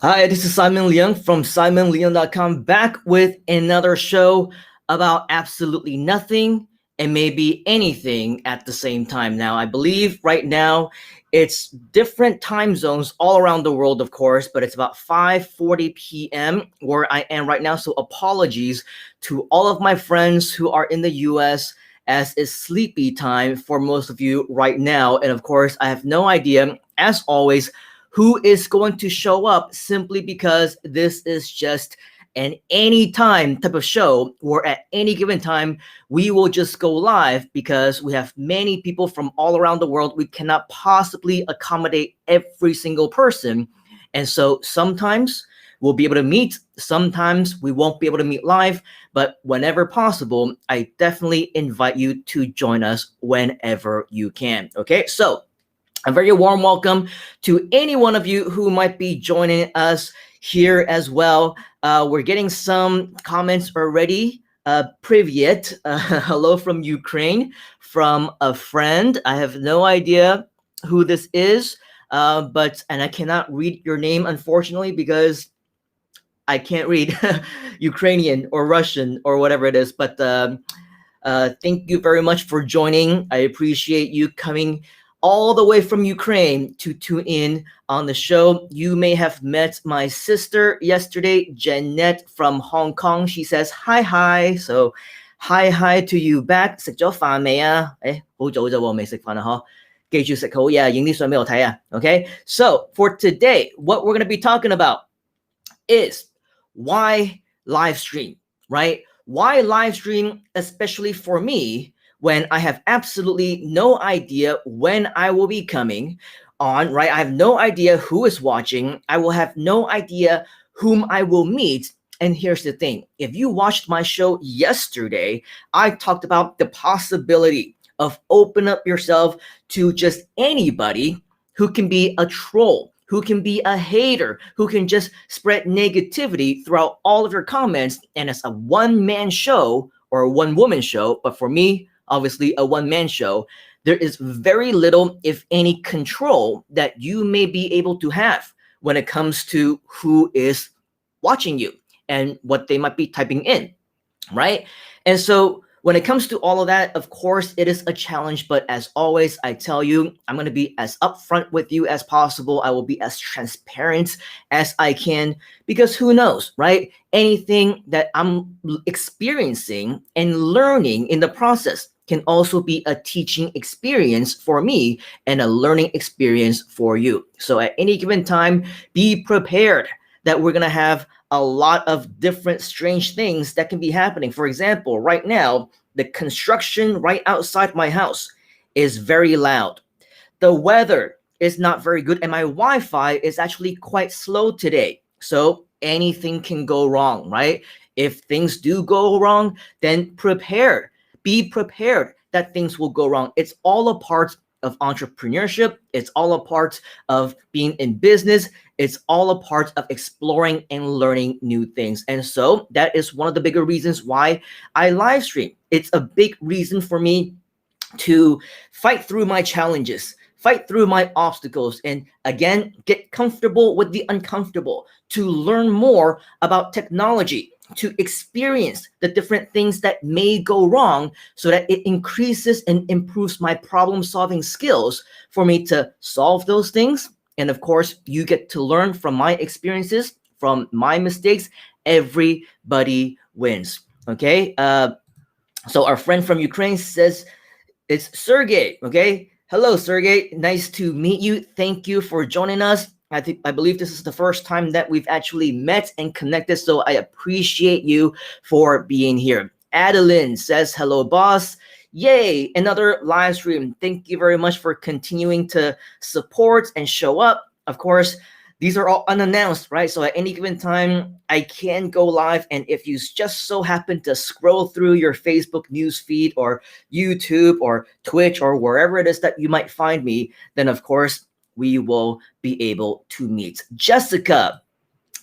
Hi, this is Simon Leung from simonleung.com, back with another show about absolutely nothing and maybe anything at the same time. Now, I believe right now it's different time zones all around the world, of course, but it's about 5:40 p.m. where I am right now. So apologies to all of my friends who are in the US, as it's sleepy time for most of you right now. And of course, I have no idea, as always, who is going to show up, simply because this is just an anytime type of show where at any given time we will just go live because we have many people from all around the world. We cannot possibly accommodate every single person. And so sometimes we'll be able to meet, sometimes we won't be able to meet live, but whenever possible, I definitely invite you to join us whenever you can. Okay, so a very warm welcome to any one of you who might be joining us here as well. We're getting some comments already. Privyet, hello from Ukraine, from a friend. I have no idea who this is, and I cannot read your name, unfortunately, because I can't read Ukrainian or Russian or whatever it is. But thank you very much for joining. I appreciate you coming all the way from Ukraine to tune in on the show. You may have met my sister yesterday, Jeanette from Hong Kong. She says hi hi. So hi to you back. 食咗飯未啊？好早啫喎，未食飯啊嗬。記住食好嘢，影啲相俾我睇啊。Okay, so for today, what we're going to be talking about is why live stream, right? Why live stream, especially for me, when I have absolutely no idea when I will be coming on, right? I have no idea who is watching. I will have no idea whom I will meet. And here's the thing. If you watched my show yesterday, I talked about the possibility of open up yourself to just anybody who can be a troll, who can be a hater, who can just spread negativity throughout all of your comments. And it's a one-man show or a one-woman show. But for me, obviously a one-man show, there is very little, if any, control that you may be able to have when it comes to who is watching you and what they might be typing in, right? And so when it comes to all of that, of course, it is a challenge. But as always, I tell you, I'm going to be as upfront with you as possible. I will be as transparent as I can, because who knows, right? Anything that I'm experiencing and learning in the process can also be a teaching experience for me and a learning experience for you. So at any given time, be prepared that we're going to have a lot of different strange things that can be happening. For example, right now, the construction right outside my house is very loud. The weather is not very good, and my Wi-Fi is actually quite slow today. So anything can go wrong, right? If things do go wrong, then be prepared that things will go wrong. It's all a part of entrepreneurship. It's all a part of being in business. It's all a part of exploring and learning new things. And so that is one of the bigger reasons why I live stream. It's a big reason for me to fight through my challenges, fight through my obstacles, and again, get comfortable with the uncomfortable, to learn more about technology, to experience the different things that may go wrong so that it increases and improves my problem-solving skills for me to solve those things. And of course, you get to learn from my experiences, from my mistakes. Everybody wins, okay? So our friend from Ukraine says, it's Sergey, okay? Hello, Sergey. Nice to meet you. Thank you for joining us. I believe this is the first time that we've actually met and connected, so I appreciate you for being here. Adeline says, hello, boss. Yay, another live stream. Thank you very much for continuing to support and show up. Of course, these are all unannounced, right? So at any given time, I can go live. And if you just so happen to scroll through your Facebook news feed or YouTube or Twitch or wherever it is that you might find me, then of course, we will be able to meet. Jessica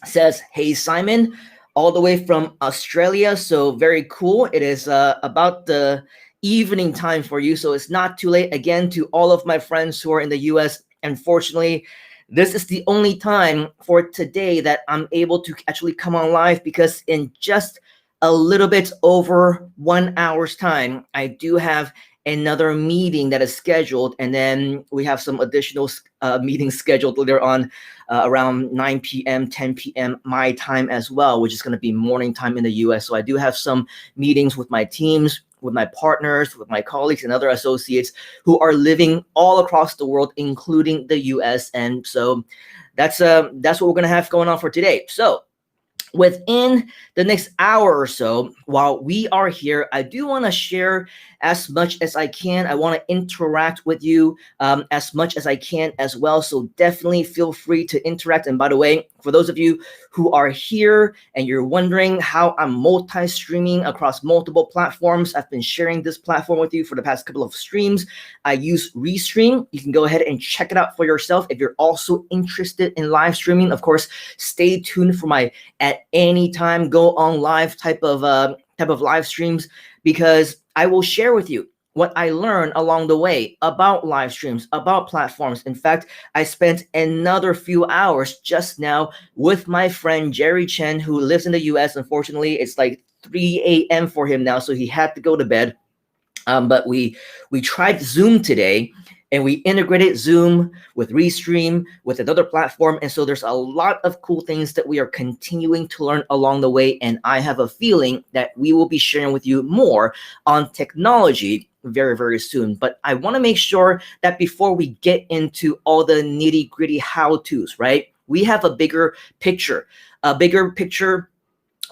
says, hey, Simon, all the way from Australia. So very cool. It is about the evening time for you. So it's not too late. Again, to all of my friends who are in the US, unfortunately, This is the only time for today that I'm able to actually come on live, because in just a little bit over 1 hour's time, I do have another meeting that is scheduled, and then we have some additional meetings scheduled later on around 9 p.m., 10 p.m. my time as well, which is going to be morning time in the US. So I do have some meetings with my teams, with my partners, with my colleagues and other associates who are living all across the world, including the US. And so that's what we're going to have going on for today. So within the next hour or so, while we are here, I do want to share as much as I can. I want to interact with you as much as I can as well. So definitely feel free to interact. And by the way, for those of you who are here and you're wondering how I'm multi-streaming across multiple platforms, I've been sharing this platform with you for the past couple of streams. I use Restream. You can go ahead and check it out for yourself. If you're also interested in live streaming, of course, stay tuned for my at any time go on live type of live streams, because I will share with you what I learned along the way about live streams, about platforms. In fact, I spent another few hours just now with my friend Jerry Chen, who lives in the US. Unfortunately, it's like 3 a.m. for him now, so he had to go to bed. But we tried Zoom today, and we integrated Zoom with Restream, with another platform. And so there's a lot of cool things that we are continuing to learn along the way. And I have a feeling that we will be sharing with you more on technology very, very soon. But I want to make sure that before we get into all the nitty gritty how-tos, right? We have a bigger picture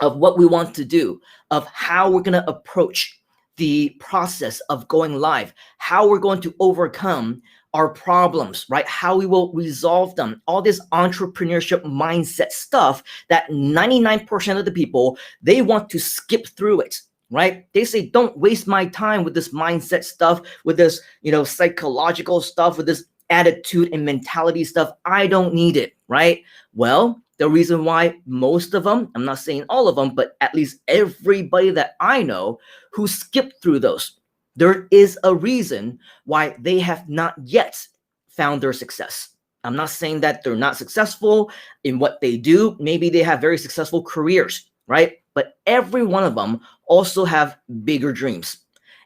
of what we want to do, of how we're going to approach the process of going live, how we're going to overcome our problems, right? How we will resolve them. All this entrepreneurship mindset stuff that 99% of the people, they want to skip through it, right? They say, don't waste my time with this mindset stuff, with this, psychological stuff, with this attitude and mentality stuff. I don't need it, right? Well, the reason why most of them, I'm not saying all of them, but at least everybody that I know who skipped through those, there is a reason why they have not yet found their success. I'm not saying that they're not successful in what they do. Maybe they have very successful careers, right? But every one of them also have bigger dreams.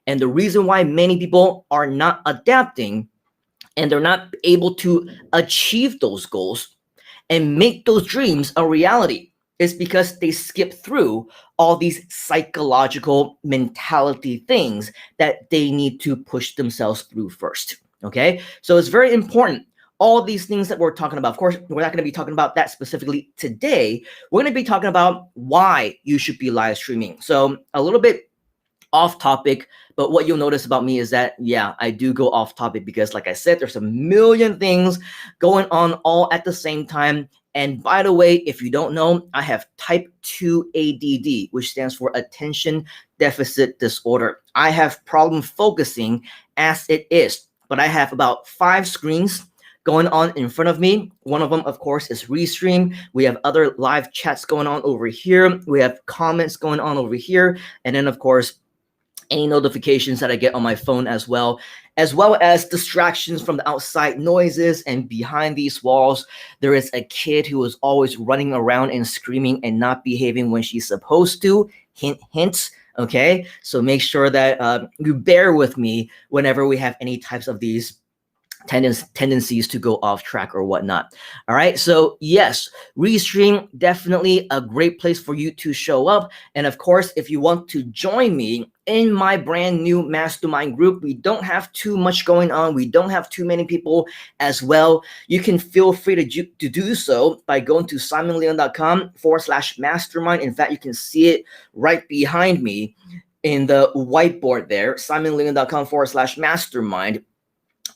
And the reason why many people are not adapting and they're not able to achieve those goals and make those dreams a reality is because they skip through all these psychological mentality things that they need to push themselves through first. Okay, so it's very important. All these things that we're talking about, of course, we're not going to be talking about that specifically today. We're going to be talking about why you should be live streaming. So a little bit off topic, but what you'll notice about me is that, yeah, I do go off topic because, like I said, there's a million things going on all at the same time. And by the way, if you don't know, I have type 2 ADD, which stands for attention deficit disorder. I have problem focusing as it is, but I have about 5 screens going on in front of me. One of them, of course, is Restream. We have other live chats going on over here. We have comments going on over here. And then, of course, any notifications that I get on my phone as well as distractions from the outside noises. And behind these walls, there is a kid who is always running around and screaming and not behaving when she's supposed to. Hint, hint. Okay, so make sure that you bear with me whenever we have any types of these tendencies to go off track or whatnot. All right, so yes, Restream, definitely a great place for you to show up. And of course, if you want to join me in my brand new mastermind group, we don't have too much going on. We don't have too many people as well. You can feel free to do so by going to simonleon.com/mastermind. In fact, you can see it right behind me in the whiteboard there, simonleon.com/mastermind.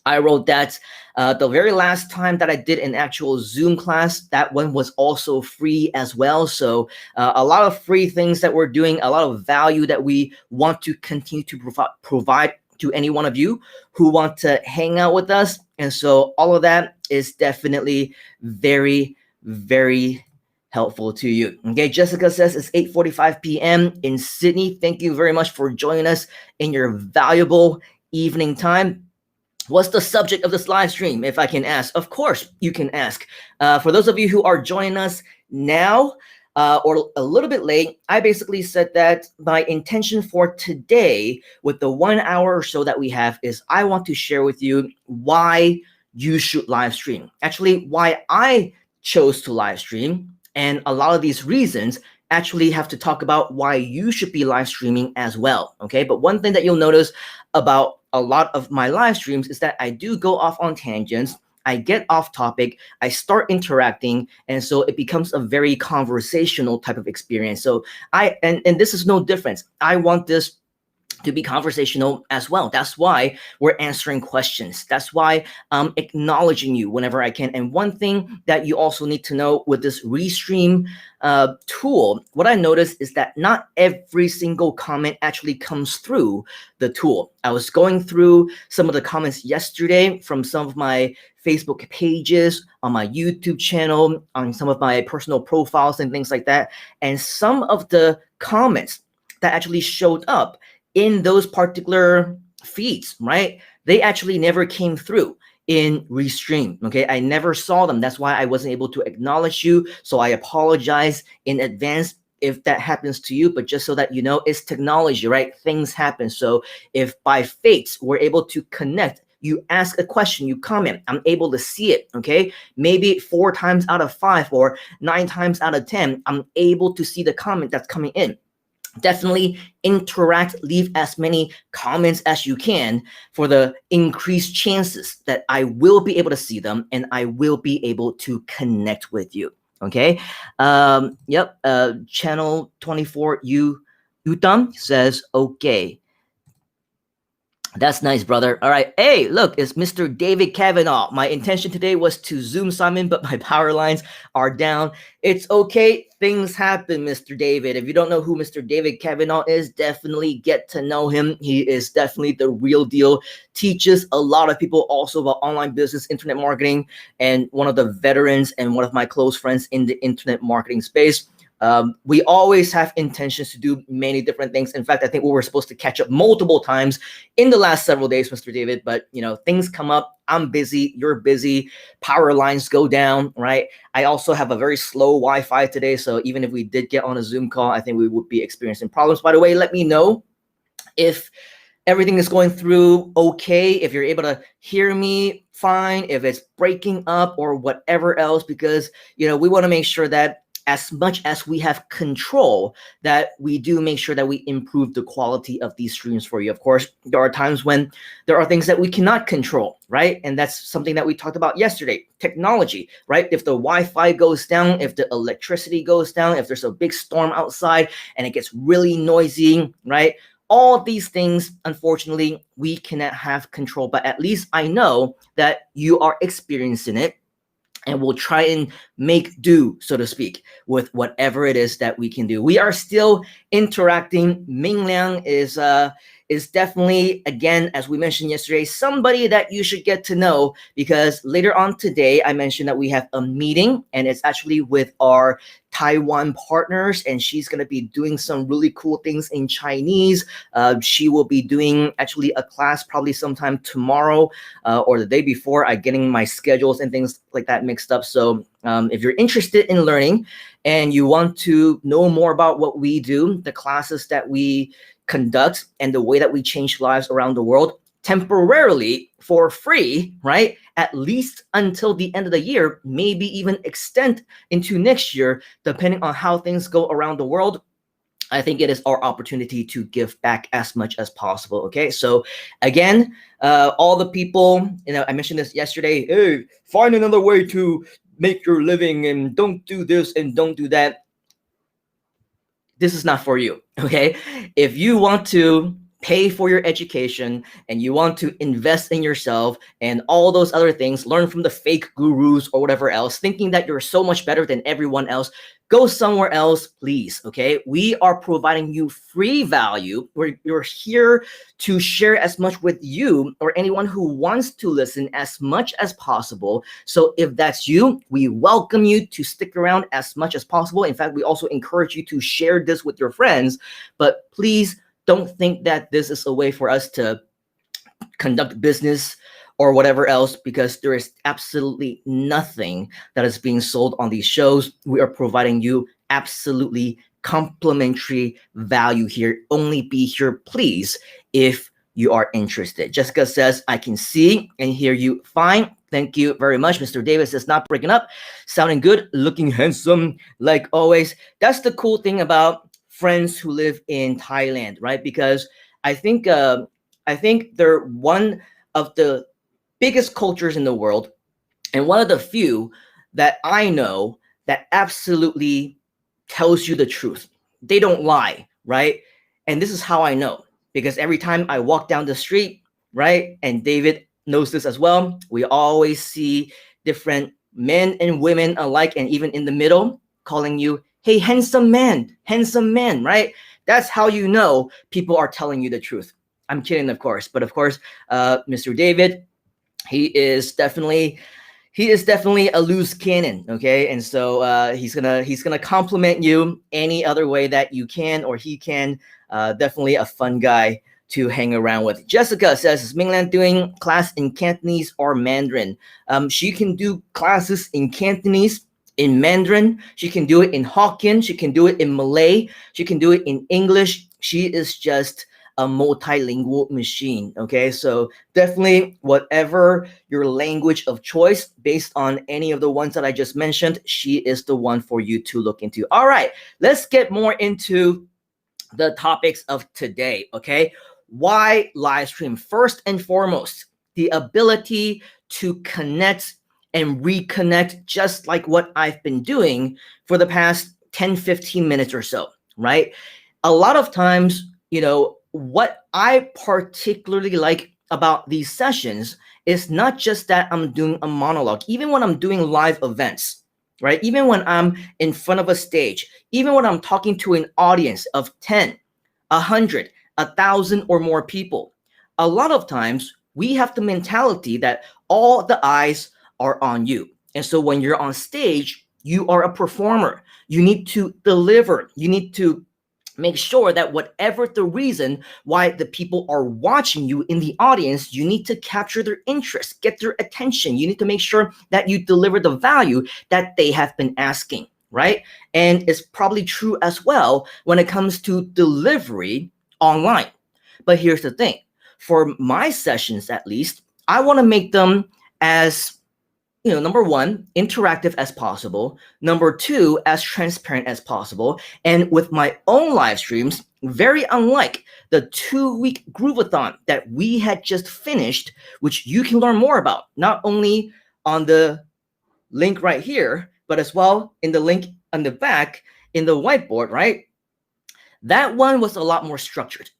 I wrote that the very last time that I did an actual Zoom class, that one was also free as well. So a lot of free things that we're doing, a lot of value that we want to continue to provide to any one of you who want to hang out with us. And so all of that is definitely very, very helpful to you. Okay, Jessica says it's 8:45 p.m. in Sydney. Thank you very much for joining us in your valuable evening time. What's the subject of this live stream, if I can ask? Of course, you can ask. For those of you who are joining us now or a little bit late, I basically said that my intention for today, with the 1 hour or so that we have, is I want to share with you why you should live stream. Actually, why I chose to live stream. And a lot of these reasons actually have to talk about why you should be live streaming as well. Okay. But one thing that you'll notice about a lot of my live streams is that I do go off on tangents. I get off topic, I start interacting, and so it becomes a very conversational type of experience. So and this is no difference. I want this to be conversational as well. That's why we're answering questions. That's why I'm acknowledging you whenever I can. And one thing that you also need to know with this Restream tool, what I noticed is that not every single comment actually comes through the tool. I was going through some of the comments yesterday from some of my Facebook pages, on my YouTube channel, on some of my personal profiles and things like that. And some of the comments that actually showed up in those particular feeds, right? They actually never came through in Restream, okay? I never saw them. That's why I wasn't able to acknowledge you. So I apologize in advance if that happens to you, but just so that you know, it's technology, right? Things happen. So if by fate we're able to connect, you ask a question, you comment, I'm able to see it, okay? Maybe 4 times out of 5 or 9 times out of 10, I'm able to see the comment that's coming in. Definitely interact, leave as many comments as you can for the increased chances that I will be able to see them and I will be able to connect with you. Okay. Channel 24 Utam says, okay. That's nice, brother. All right. Hey, look, it's Mr. David Kavanaugh. My intention today was to Zoom Simon, but my power lines are down. It's okay. Things happen, Mr. David. If you don't know who Mr. David Kavanaugh is, definitely get to know him. He is definitely the real deal. Teaches a lot of people also about online business, internet marketing, and one of the veterans and one of my close friends in the internet marketing space. We always have intentions to do many different things. In fact, I think we were supposed to catch up multiple times in the last several days, Mr. David, but things come up. I'm busy, you're busy, power lines go down, right? I also have a very slow Wi-Fi today. So even if we did get on a Zoom call, I think we would be experiencing problems. By the way, let me know if everything is going through okay, if you're able to hear me fine, if it's breaking up or whatever else, because we want to make sure that as much as we have control, that we do make sure that we improve the quality of these streams for you. Of course, there are times when there are things that we cannot control, right? And that's something that we talked about yesterday, technology, right? If the Wi-Fi goes down, if the electricity goes down, if there's a big storm outside and it gets really noisy, right? All of these things, unfortunately, we cannot have control, but at least I know that you are experiencing it. And we'll try and make do, so to speak, with whatever it is that we can do. We are still interacting. Ming Liang is definitely, again, as we mentioned yesterday, somebody that you should get to know, because later on today, I mentioned that we have a meeting, and it's actually with our Taiwan partners, and she's going to be doing some really cool things in Chinese. She will be doing actually a class probably sometime tomorrow or the day before. I'm getting my schedules and things like that mixed up. So if you're interested in learning and you want to know more about what we do, the classes that we conduct and the way that we change lives around the world temporarily for free, right? At least until the end of the year, maybe even extend into next year, depending on how things go around the world. I think it is our opportunity to give back as much as possible. Okay, so again, all the people, I mentioned this yesterday. Hey, find another way to make your living and don't do this and don't do that. This is not for you. Okay, if you want to pay for your education and you want to invest in yourself and all those other things, learn from the fake gurus or whatever else, thinking that you're so much better than everyone else, go somewhere else, please. Okay, we are providing you free value. We're here to share as much with you or anyone who wants to listen as much as possible. So if that's you, we welcome you to stick around as much as possible. In fact, we also encourage you to share this with your friends, but please don't think that this is a way for us to conduct business or whatever else, because there is absolutely nothing that is being sold on these shows. We are providing you absolutely complimentary value here. Only be here, please, if you are interested. Jessica says, I can see and hear you fine. Thank you very much. Mr. Davis is not breaking up. Sounding good, looking handsome, like always. That's the cool thing about friends who live in Thailand, right? Because I think they're one of the biggest cultures in the world, and one of the few that I know that absolutely tells you the truth. They don't lie, right? And this is how I know, because every time I walk down the street, right, and David knows this as well, we always see different men and women alike, and even in the middle, calling you, hey, handsome man, right? That's how you know people are telling you the truth. I'm kidding, of course, but of course, Mr. David, he is definitely a loose cannon, okay? And so he's gonna compliment you any other way that you can or he can. Definitely a fun guy to hang around with. Jessica says, is Minglan doing class in Cantonese or Mandarin? She can do classes in Cantonese, in Mandarin. She can do it in Hokkien. She can do it in Malay. She can do it in English. She is just a multilingual machine, okay? So definitely whatever your language of choice, based on any of the ones that I just mentioned, she is the one for you to look into. All right, let's get more into the topics of today, okay? Why live stream? First and foremost, the ability to connect and reconnect, just like what I've been doing for the past 10, 15 minutes or so, right? A lot of times, what I particularly like about these sessions is not just that I'm doing a monologue. Even when I'm doing live events, right? Even when I'm in front of a stage, even when I'm talking to an audience of 10, 100, 1,000 or more people, a lot of times we have the mentality that all the eyes are on you. And so when you're on stage, you are a performer. You need to deliver. You need to make sure that whatever the reason why the people are watching you in the audience, you need to capture their interest, get their attention. You need to make sure that you deliver the value that they have been asking, right? And it's probably true as well when it comes to delivery online. But here's the thing. For my sessions, at least, I want to make them as number one, interactive as possible. Number two, as transparent as possible. And with my own live streams, very unlike the 2-week Groovathon that we had just finished, which you can learn more about, not only on the link right here, but as well in the link on the back in the whiteboard, right? That one was a lot more structured.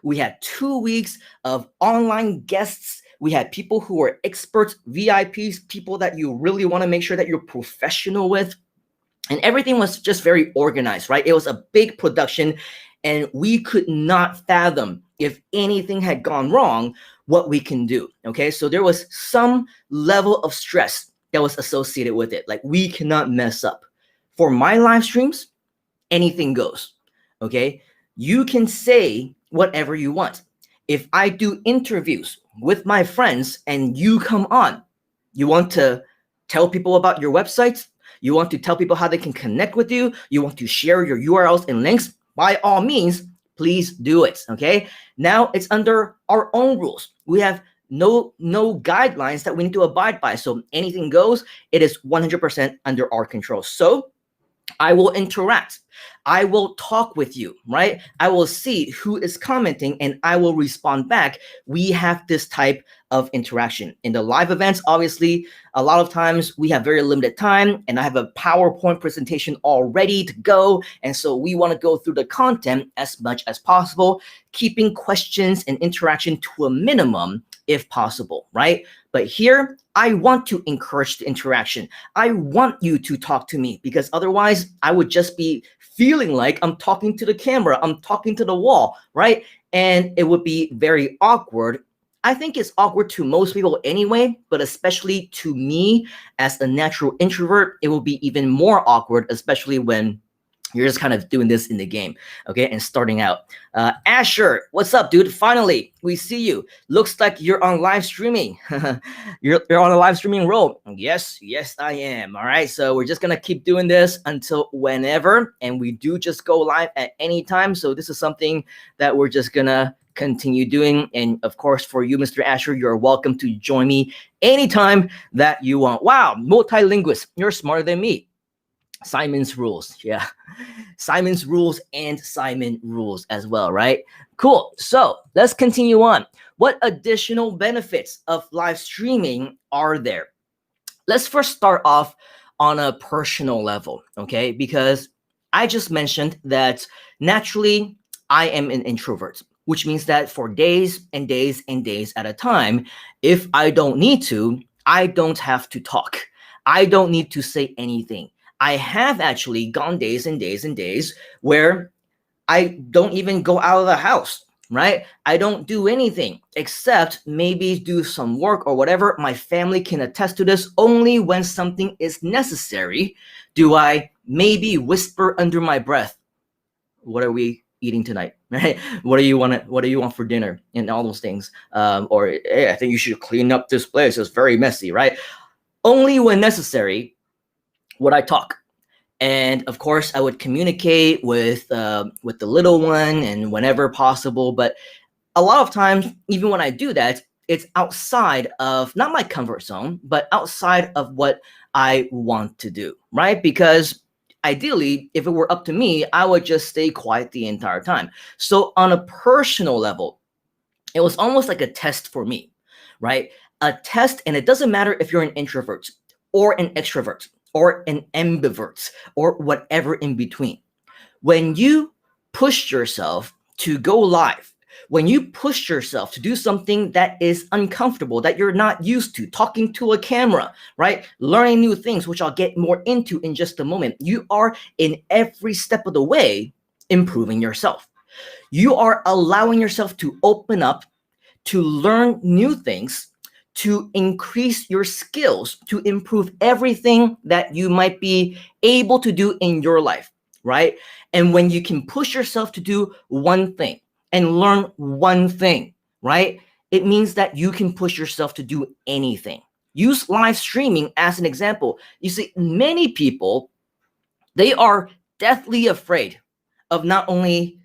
We had 2 weeks of online guests. We had people who were experts, VIPs, people that you really want to make sure that you're professional with. And everything was just very organized, right? It was a big production, and we could not fathom, if anything had gone wrong, what we can do, okay? So there was some level of stress that was associated with it. Like, we cannot mess up. For my live streams, anything goes, okay? You can say whatever you want. If I do interviews with my friends and you come on, you want to tell people about your websites, you want to tell people how they can connect with you, you want to share your URLs and links, by all means, please do it, okay? Now it's under our own rules. We have no guidelines that we need to abide by. So anything goes. It is 100% under our control. So I will interact. I will talk with you, right? I will see who is commenting and I will respond back. We have this type of interaction. In the live events, obviously, a lot of times we have very limited time and I have a PowerPoint presentation all ready to go. And so we want to go through the content as much as possible, keeping questions and interaction to a minimum if possible, right? But here, I want to encourage the interaction. I want you to talk to me, because otherwise I would just be feeling like I'm talking to the camera, I'm talking to the wall, right? And it would be very awkward. I think it's awkward to most people anyway, but especially to me as a natural introvert, it will be even more awkward, especially when You're just kind of doing this in the game, okay, and starting out. Asher, what's up, dude? Finally, we see you. Looks like you're on live streaming. you're on a live streaming roll. Yes, I am. All right, so we're just gonna keep doing this until whenever, and we do just go live at any time. So this is something that we're just gonna continue doing. And of course, for you, Mr. Asher, you're welcome to join me anytime that you want. Wow, multilinguist, you're smarter than me. Simon's rules. Yeah. Simon's rules and Simon rules as well, right? Cool. So let's continue on. What additional benefits of live streaming are there? Let's first start off on a personal level, okay? Because I just mentioned that naturally I am an introvert, which means that for days and days and days at a time, if I don't need to, I don't have to talk. I don't need to say anything. I have actually gone days and days and days where I don't even go out of the house, right? I don't do anything except maybe do some work or whatever. My family can attest to this. Only when something is necessary do I maybe whisper under my breath, what are we eating tonight? Right? What do you want for dinner? And all those things. Or hey, I think you should clean up this place. It's very messy, right? Only when necessary would I talk. And of course, I would communicate with the little one and whenever possible. But a lot of times, even when I do that, it's outside of not my comfort zone, but outside of what I want to do, right? Because ideally, if it were up to me, I would just stay quiet the entire time. So on a personal level, it was almost like a test for me, right? A test, and it doesn't matter if you're an introvert or an extrovert or an ambivert or whatever in between. When you push yourself to go live, when you push yourself to do something that is uncomfortable, that you're not used to, talking to a camera, right? Learning new things, which I'll get more into in just a moment, you are in every step of the way improving yourself. You are allowing yourself to open up, to learn new things, to increase your skills, to improve everything that you might be able to do in your life, right? And when you can push yourself to do one thing and learn one thing, right? It means that you can push yourself to do anything. Use live streaming as an example. You see, many people, they are deathly afraid of not only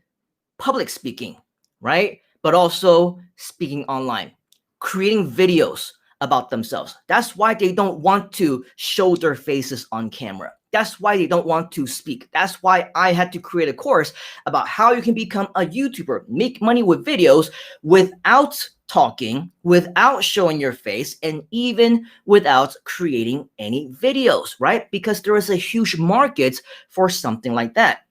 public speaking, right? But also speaking online, creating videos about themselves. That's why they don't want to show their faces on camera. That's why they don't want to speak. That's why I had to create a course about how you can become a YouTuber, make money with videos without talking, without showing your face, and even without creating any videos, right? Because there is a huge market for something like that.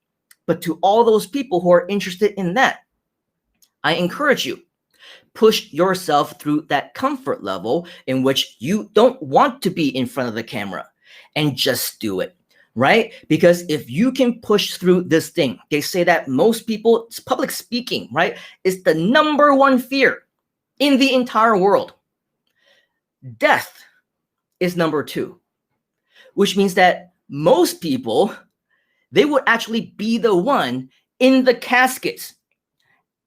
But to all those people who are interested in that, I encourage you, push yourself through that comfort level in which you don't want to be in front of the camera and just do it, right? Because if you can push through this thing, they say that most people, public speaking, right, is the number one fear in the entire world. Death is number two, which means that most people, they would actually be the one in the casket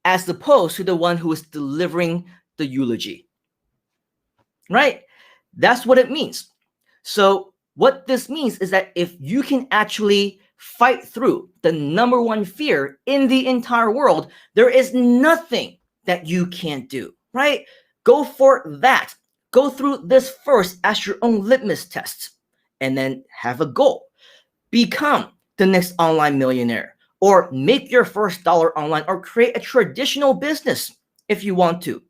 as opposed to the one who is delivering the eulogy, right? That's what it means. So what this means is that if you can actually fight through the number one fear in the entire world, there is nothing that you can't do, right? Go for that. Go through this first as your own litmus test, and then have a goal. Become the next online millionaire, or make your first dollar online, or create a traditional business if you want to.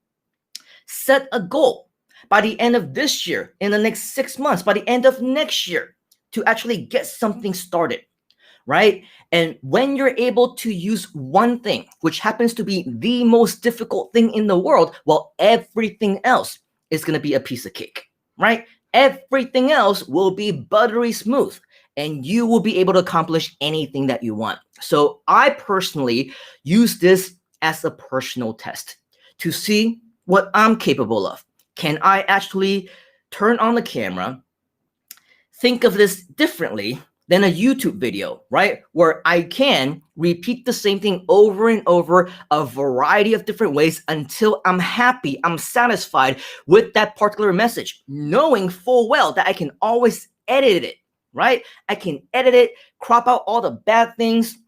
Set a goal by the end of this year, in the next 6 months, by the end of next year, to actually get something started, right? And when you're able to use one thing, which happens to be the most difficult thing in the world, well, everything else is going to be a piece of cake, right? Everything else will be buttery smooth, and you will be able to accomplish anything that you want. So I personally use this as a personal test to see what I'm capable of. Can I actually turn on the camera, think of this differently than a YouTube video, right? Where I can repeat the same thing over and over a variety of different ways until I'm happy, I'm satisfied with that particular message, knowing full well that I can always edit it, right? I can edit it, crop out all the bad things,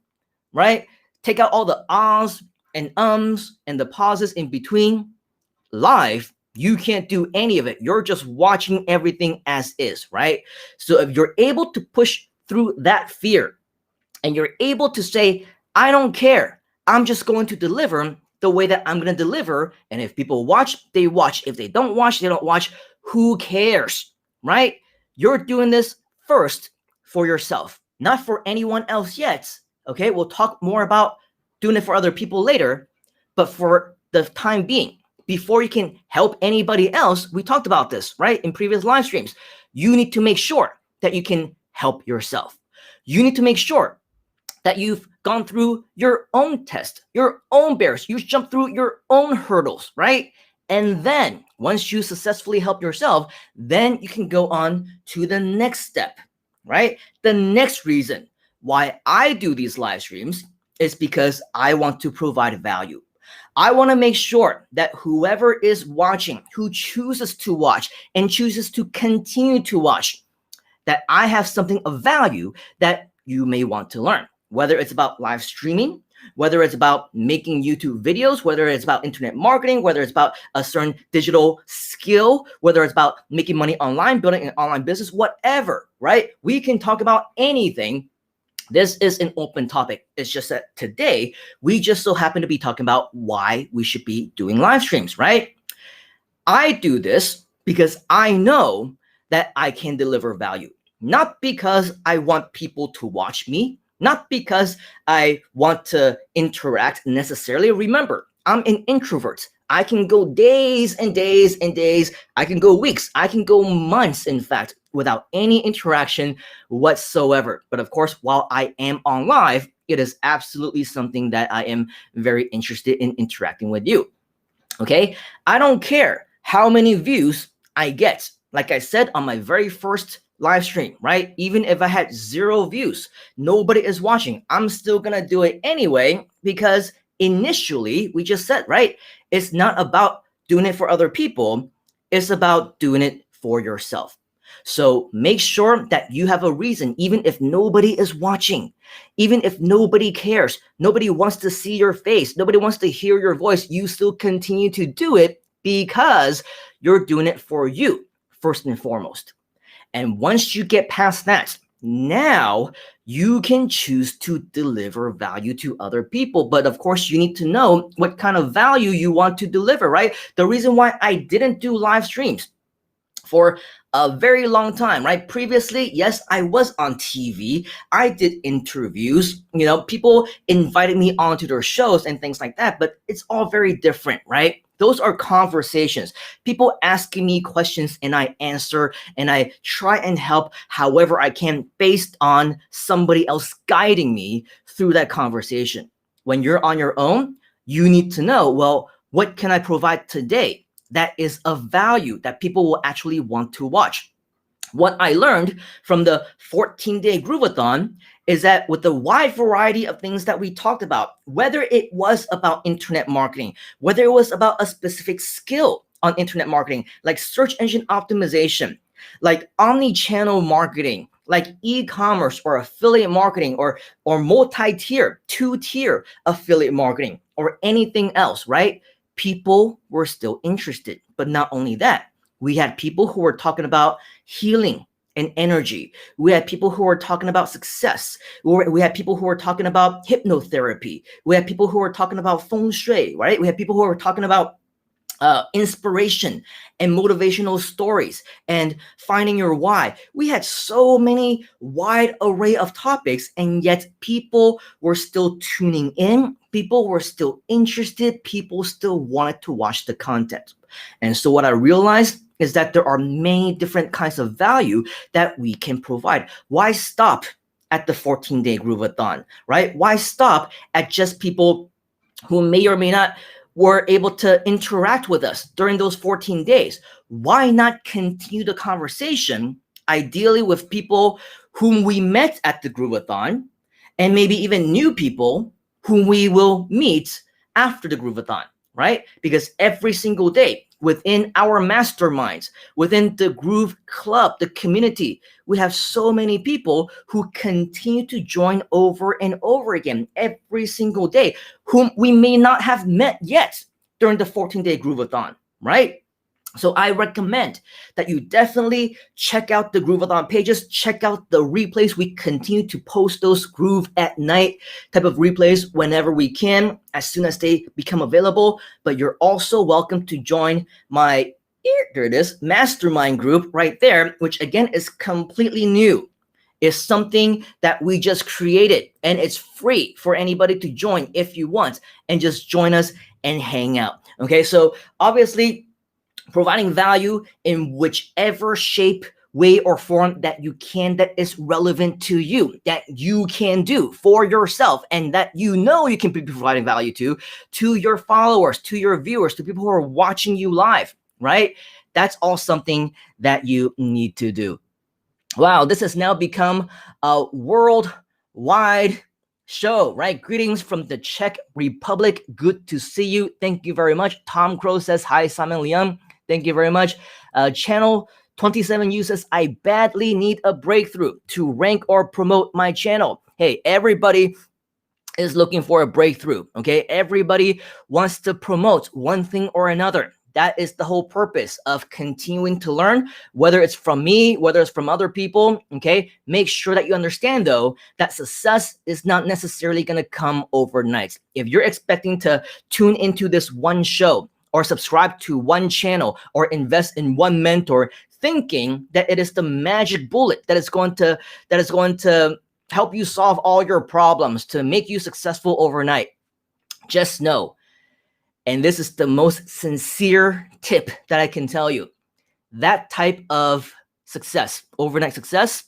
right? Take out all the ahs and ums and the pauses in between. Live, you can't do any of it. You're just watching everything as is, right? So if you're able to push through that fear and you're able to say, I don't care, I'm just going to deliver the way that I'm going to deliver. And if people watch, they watch. If they don't watch, they don't watch. Who cares, right? You're doing this first for yourself, not for anyone else yet. Okay, we'll talk more about doing it for other people later, but for the time being, before you can help anybody else, we talked about this, right? In previous live streams, you need to make sure that you can help yourself. You need to make sure that you've gone through your own test, your own bears, you jump through your own hurdles, right? And then once you successfully help yourself, then you can go on to the next step, right? The next reason why I do these live streams is because I want to provide value. I want to make sure that whoever is watching, who chooses to watch and chooses to continue to watch, that I have something of value that you may want to learn, whether it's about live streaming, whether it's about making YouTube videos, whether it's about internet marketing, whether it's about a certain digital skill, whether it's about making money online, building an online business, whatever, right? We can talk about anything. This is an open topic. It's just that today we just so happen to be talking about why we should be doing live streams, right? I do this because I know that I can deliver value, not because I want people to watch me, not because I want to interact necessarily. Remember, I'm an introvert. I can go days and days and days. I can go weeks. I can go months, in fact, without any interaction whatsoever. But of course, while I am on live, it is absolutely something that I am very interested in interacting with you. Okay? I don't care how many views I get. Like I said on my very first live stream, right? Even if I had 0 views, nobody is watching, I'm still gonna do it anyway, because initially, we just said, right? It's not about doing it for other people. It's about doing it for yourself. So make sure that you have a reason, even if nobody is watching, even if nobody cares, nobody wants to see your face, nobody wants to hear your voice, you still continue to do it because you're doing it for you, first and foremost. And once you get past that, now you can choose to deliver value to other people. But of course, you need to know what kind of value you want to deliver, right? The reason why I didn't do live streams for a very long time, right? Previously, yes, I was on TV. I did interviews. You know, people invited me onto their shows and things like that, but it's all very different, right? Those are conversations. People asking me questions and I answer and I try and help however I can based on somebody else guiding me through that conversation. When you're on your own, you need to know, well, what can I provide today that is of value that people will actually want to watch? What I learned from the 14-day Groovathon is that with the wide variety of things that we talked about, whether it was about internet marketing, whether it was about a specific skill on internet marketing, like search engine optimization, like omni-channel marketing, like e-commerce or affiliate marketing or multi-tier, 2-tier affiliate marketing or anything else, right? People were still interested. But not only that, we had people who were talking about healing and energy. We had people who were talking about success. We had people who were talking about hypnotherapy. We had people who were talking about feng shui, right? We had people who were talking about inspiration and motivational stories and finding your why. We had so many wide array of topics, and yet people were still tuning in. People were still interested. People still wanted to watch the content. And so what I realized is that there are many different kinds of value that we can provide. Why stop at the 14-day Groovathon, right? Why stop at just people who may or may not were able to interact with us during those 14 days? Why not continue the conversation, ideally with people whom we met at the Groovathon, and maybe even new people whom we will meet after the Groovathon, right? Because every single day within our masterminds, within the Groove Club, the community, we have so many people who continue to join over and over again every single day, whom we may not have met yet during the 14-day Groovathon, right? So I recommend that you definitely check out the Groovathon pages, check out the replays. We continue to post those Groove at Night type of replays whenever we can, as soon as they become available. But you're also welcome to join my, there it is, mastermind group right there, which again is completely new. It's something that we just created, and it's free for anybody to join if you want, and just join us and hang out. Okay, so obviously, providing value in whichever shape, way, or form that you can, that is relevant to you, that you can do for yourself, and that you know you can be providing value to your followers, to your viewers, to people who are watching you live, right? That's all something that you need to do. Wow, this has now become a worldwide show, right? Greetings from the Czech Republic. Good to see you. Thank you very much. Tom Crow says, hi, Simon Liam. Thank you very much. Channel 27U says, I badly need a breakthrough to rank or promote my channel. Hey, everybody is looking for a breakthrough, okay? Everybody wants to promote one thing or another. That is the whole purpose of continuing to learn, whether it's from me, whether it's from other people, okay? Make sure that you understand, though, that success is not necessarily going to come overnight. If you're expecting to tune into this one show, or subscribe to one channel, or invest in one mentor, thinking that it is the magic bullet that is going to help you solve all your problems, to make you successful overnight, just know, and this is the most sincere tip that I can tell you, that type of success, overnight success,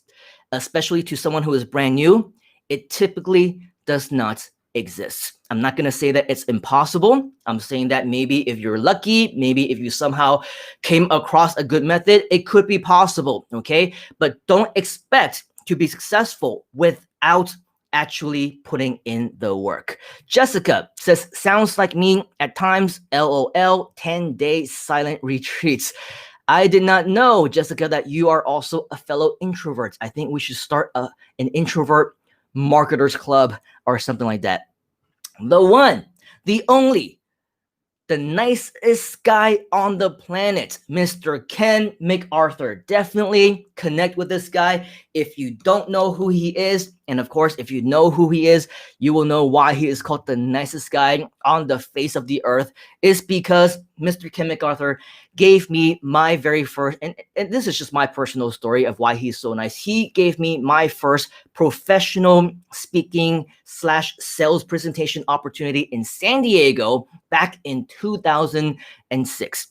especially to someone who is brand new, it typically does not exist. I'm not going to say that it's impossible. I'm saying that maybe if you're lucky, maybe if you somehow came across a good method, it could be possible, okay? But don't expect to be successful without actually putting in the work. Jessica says, sounds like me at times, LOL, 10-day silent retreats. I did not know, Jessica, that you are also a fellow introvert. I think we should start an introvert marketers club or something like that. The one, the only, the nicest guy on the planet, Mr. Ken MacArthur. Definitely connect with this guy if you don't know who he is. And of course, if you know who he is, you will know why he is called the nicest guy on the face of the earth. Is because Mr. Ken MacArthur gave me my very first, and this is just my personal story of why he's so nice. He gave me my first professional speaking / sales presentation opportunity in San Diego back in 2006.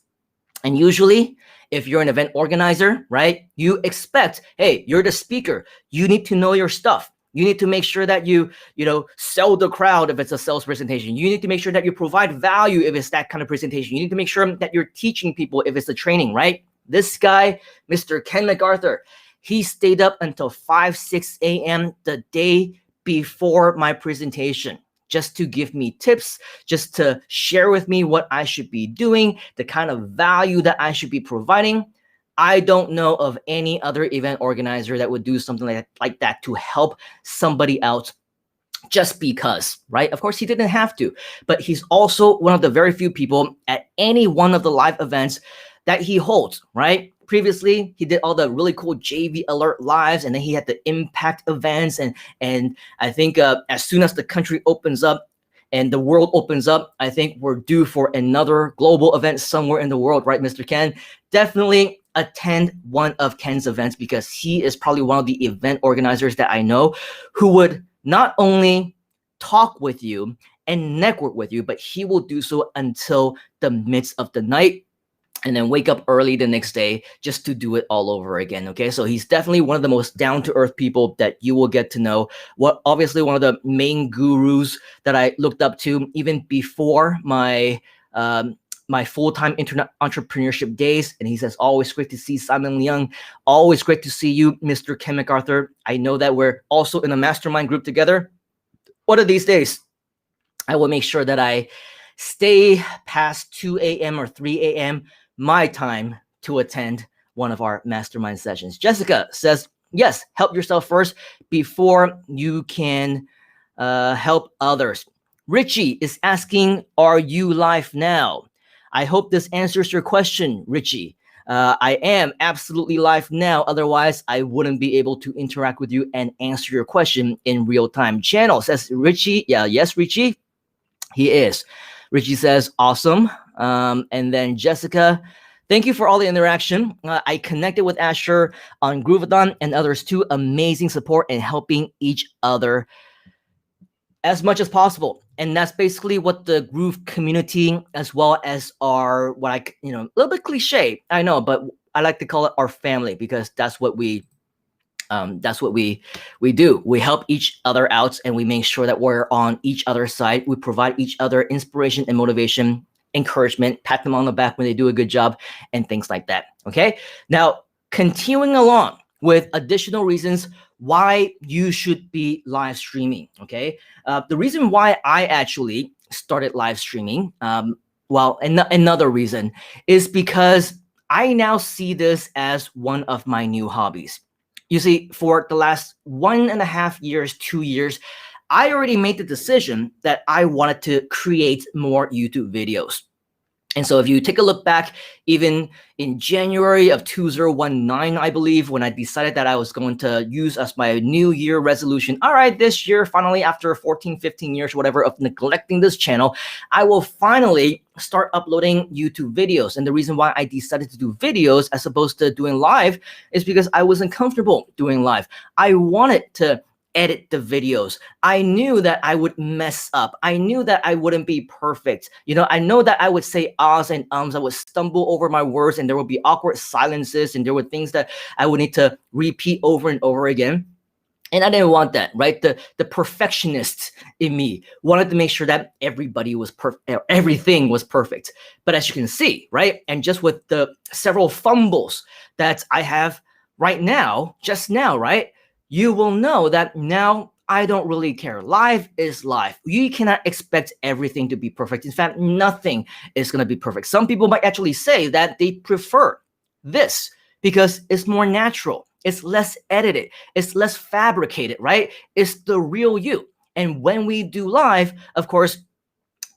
And usually, if you're an event organizer, right, you expect, hey, you're the speaker. You need to know your stuff. You need to make sure that you sell the crowd if it's a sales presentation. You need to make sure that you provide value if it's that kind of presentation. You need to make sure that you're teaching people if it's a training, right? This guy, Mr. Ken MacArthur, he stayed up until 5, 6 a.m. the day before my presentation, just to give me tips, just to share with me what I should be doing, the kind of value that I should be providing. I don't know of any other event organizer that would do something like that to help somebody out just because, right? Of course, he didn't have to, but he's also one of the very few people at any one of the live events that he holds, right? Previously, he did all the really cool JV Alert lives, and then he had the impact events. And I think as soon as the country opens up and the world opens up, I think we're due for another global event somewhere in the world, right, Mr. Ken? Definitely attend one of Ken's events, because he is probably one of the event organizers that I know who would not only talk with you and network with you, but he will do so until the midst of the night, and then wake up early the next day just to do it all over again, okay? So he's definitely one of the most down-to-earth people that you will get to know. Obviously, one of the main gurus that I looked up to even before my my full-time internet entrepreneurship days. And he says, always great to see Simon Leung. Always great to see you, Mr. Ken MacArthur. I know that we're also in a mastermind group together. One of these days, I will make sure that I stay past 2 a.m. or 3 a.m. my time to attend one of our mastermind sessions. Jessica says, yes, help yourself first before you can help others. Richie is asking, are you live now? I hope this answers your question, Richie. I am absolutely live now. Otherwise, I wouldn't be able to interact with you and answer your question in real time. Channel says, Richie. Yeah, yes, Richie. He is. Richie says, awesome. And then Jessica, thank you for all the interaction. I connected with Asher on Groovathon and others too. Amazing support and helping each other as much as possible. And that's basically what the Groove community, as well as our, what I, a little bit cliche, I know, but I like to call it our family, because that's what we do. We help each other out, and we make sure that we're on each other's side. We provide each other inspiration and motivation, encouragement, pat them on the back when they do a good job, and things like that. Okay. Now, continuing along with additional reasons why you should be live streaming. Okay. The reason why I actually started live streaming, another reason is because I now see this as one of my new hobbies. You see, for the last 1.5 years, 2 years, I already made the decision that I wanted to create more YouTube videos. And so if you take a look back, even in January of 2019, I believe, when I decided that I was going to use as my new year resolution, all right, this year, finally, after 14, 15 years, whatever, of neglecting this channel, I will finally start uploading YouTube videos. And the reason why I decided to do videos as opposed to doing live is because I wasn't comfortable doing live. I wanted to edit the videos. I knew that I would mess up. I knew that I wouldn't be perfect. I know that I would say ahs and ums. I would stumble over my words, and there would be awkward silences, and there were things that I would need to repeat over and over again. And I didn't want that, right? The perfectionist in me wanted to make sure that everybody was perfect, everything was perfect. But as you can see, right? And just with the several fumbles that I have right now, just now, right? You will know that now I don't really care. Live is live. You cannot expect everything to be perfect. In fact, nothing is going to be perfect. Some people might actually say that they prefer this because it's more natural. It's less edited. It's less fabricated, right? It's the real you. And when we do live, of course,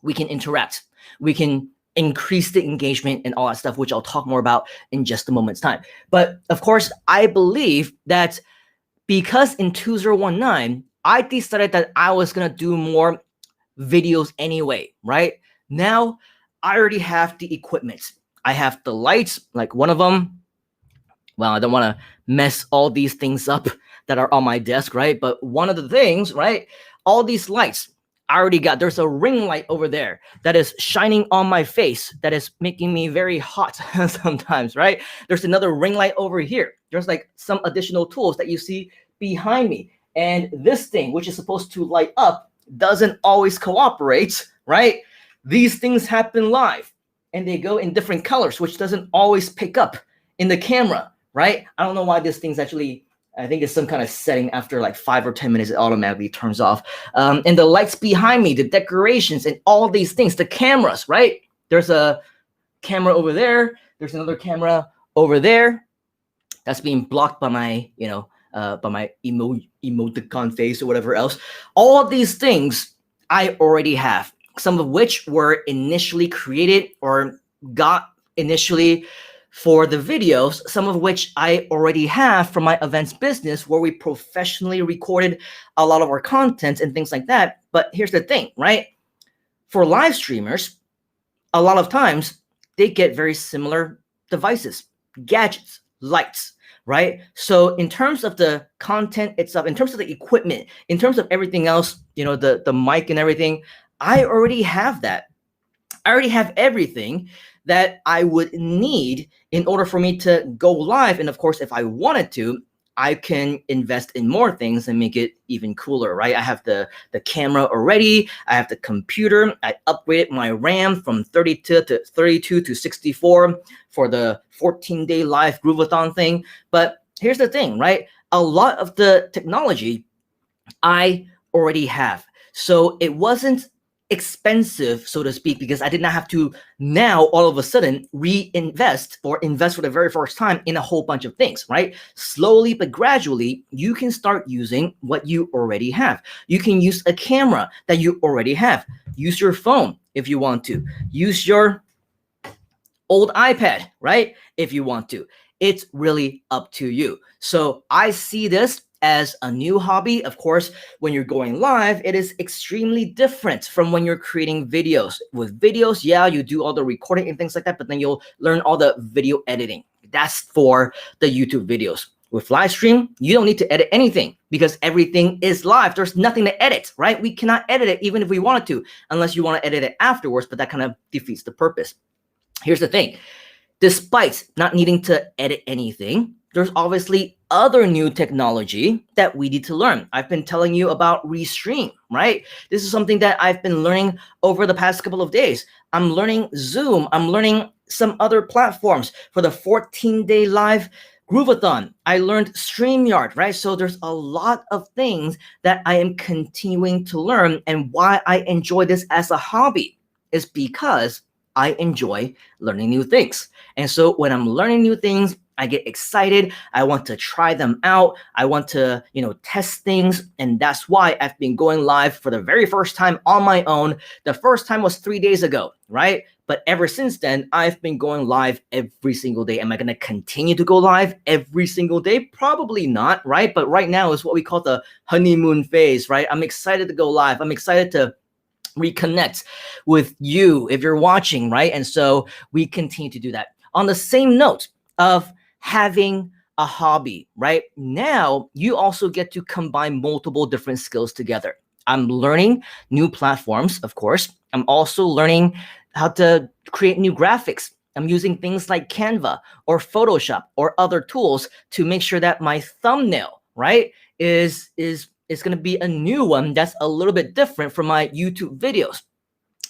we can interact. We can increase the engagement and all that stuff, which I'll talk more about in just a moment's time. But of course, I believe that because in 2019, I decided that I was going to do more videos anyway, right? Now, I already have the equipment. I have the lights, like one of them. Well, I don't want to mess all these things up that are on my desk, right? But one of the things, right? All these lights, I already got. There's a ring light over there that is shining on my face that is making me very hot sometimes, right? There's another ring light over here. There's like some additional tools that you see behind me. And this thing, which is supposed to light up, doesn't always cooperate, right? These things happen live and they go in different colors, which doesn't always pick up in the camera, right? I don't know why this thing's actually, I think it's some kind of setting after like 5 or 10 minutes, it automatically turns off. And the lights behind me, the decorations and all these things, the cameras, right? There's a camera over there. There's another camera over there that's being blocked by my, by my emoticon face or whatever else. All of these things I already have, some of which were initially created or got initially for the videos, some of which I already have from my events business where we professionally recorded a lot of our content and things like that. But here's the thing, right? For live streamers, a lot of times they get very similar devices, gadgets, lights, right? So in terms of the content itself, in terms of the equipment, in terms of everything else, the mic and everything, I already have that. I already have everything that I would need in order for me to go live. And of course, if I wanted to, I can invest in more things and make it even cooler, right? I have the camera already. I have the computer. I upgraded my RAM from 32 to 64 for the 14-day live Groovathon thing. But here's the thing, right? A lot of the technology I already have. So it wasn't expensive, so to speak, because I did not have to now all of a sudden reinvest or invest for the very first time in a whole bunch of things, right? Slowly but gradually, you can start using what you already have. You can use a camera that you already have. Use your phone if you want to. Use your old iPad, right? If you want to. It's really up to you. So I see this as a new hobby. Of course, when you're going live, it is extremely different from when you're creating videos. With videos, yeah, you do all the recording and things like that, but then you'll learn all the video editing. That's for the YouTube videos. With Livestream, you don't need to edit anything because everything is live. There's nothing to edit, right? We cannot edit it even if we wanted to, unless you want to edit it afterwards, but that kind of defeats the purpose. Here's the thing. Despite not needing to edit anything, there's obviously other new technology that we need to learn. I've been telling you about Restream, right? This is something that I've been learning over the past couple of days. I'm learning Zoom. I'm learning some other platforms for the 14-day live Groovathon. I learned StreamYard, right? So there's a lot of things that I am continuing to learn, and why I enjoy this as a hobby is because I enjoy learning new things. And so when I'm learning new things, I get excited. I want to try them out. I want to, test things. And that's why I've been going live for the very first time on my own. The first time was 3 days ago, right? But ever since then, I've been going live every single day. Am I going to continue to go live every single day? Probably not, right? But right now is what we call the honeymoon phase, right? I'm excited to go live. I'm excited to reconnect with you if you're watching, right? And so we continue to do that. On the same note of having a hobby, right? Now you also get to combine multiple different skills together. I'm learning new platforms, of course. I'm also learning how to create new graphics. I'm using things like Canva or Photoshop or other tools to make sure that my thumbnail, right, is going to be a new one that's a little bit different from my YouTube videos,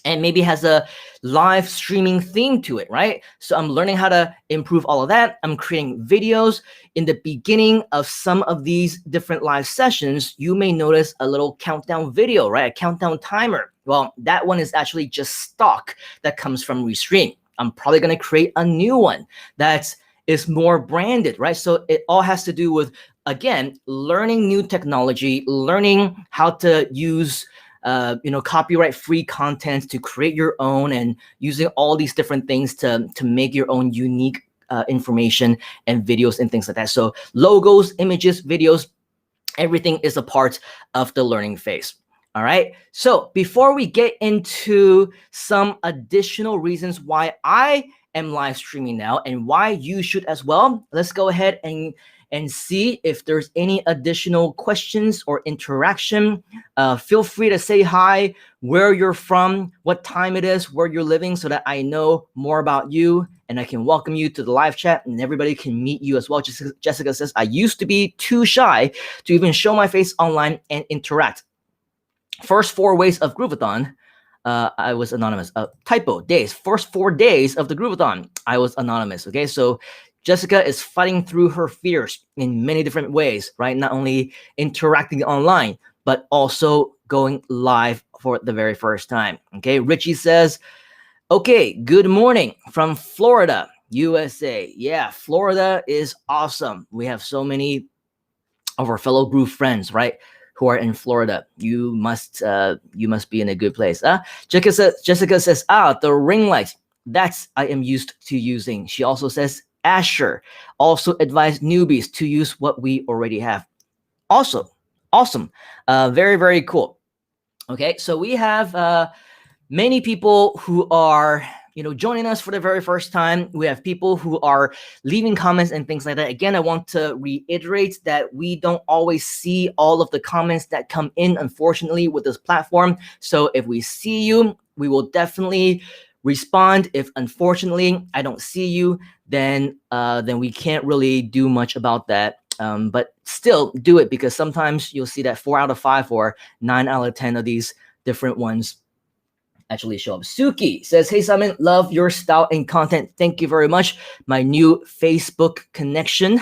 and maybe has a live streaming theme to it, right? So I'm learning how to improve all of that. I'm creating videos. In the beginning of some of these different live sessions, you may notice a little countdown video, right? A countdown timer. Well, that one is actually just stock that comes from Restream. I'm probably going to create a new one that is more branded, right? So it all has to do with, again, learning new technology, learning how to use copyright-free content to create your own, and using all these different things to make your own unique information and videos and things like that. So logos, images, videos, everything is a part of the learning phase. All right. So before we get into some additional reasons why I am live streaming now and why you should as well, let's go ahead and see if there's any additional questions or interaction. Feel free to say hi, where you're from, what time it is, where you're living, so that I know more about you and I can welcome you to the live chat and everybody can meet you as well. Jessica says, I used to be too shy to even show my face online and interact. First 4 ways of Groovathon, I was anonymous. Typo, days. First 4 days of the Groovathon, I was anonymous. Okay, so Jessica is fighting through her fears in many different ways, right? Not only interacting online, but also going live for the very first time. Okay, Richie says, okay, good morning from Florida, USA. Yeah, Florida is awesome. We have so many of our fellow Groove friends, right, who are in Florida. You must be in a good place. Jessica says, the ring light, that's I am used to using. She also says, Asher also advised newbies to use what we already have. Also, awesome. Very, very cool. Okay, so we have many people who are joining us for the very first time. We have people who are leaving comments and things like that. Again, I want to reiterate that we don't always see all of the comments that come in, unfortunately, with this platform. So if we see you, we will definitely respond. If unfortunately I don't see you, then we can't really do much about that. But still do it, because sometimes you'll see that 4 out of 5 or 9 out of 10 of these different ones actually show up. Suki says, hey Simon, love your style and content. Thank you very much. My new Facebook connection.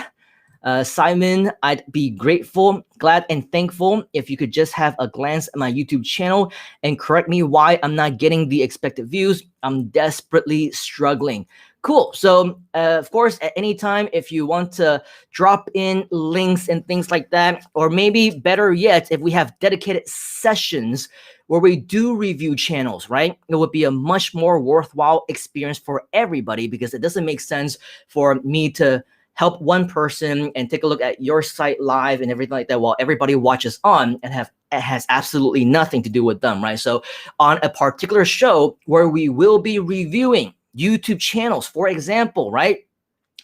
Simon, I'd be grateful, glad, and thankful if you could just have a glance at my YouTube channel and correct me why I'm not getting the expected views. I'm desperately struggling. Cool. So, of course, at any time, if you want to drop in links and things like that, or maybe better yet, if we have dedicated sessions where we do review channels, right? It would be a much more worthwhile experience for everybody, because it doesn't make sense for me to help one person and take a look at your site live and everything like that while everybody watches on and it has absolutely nothing to do with them, right? So on a particular show where we will be reviewing YouTube channels, for example, right?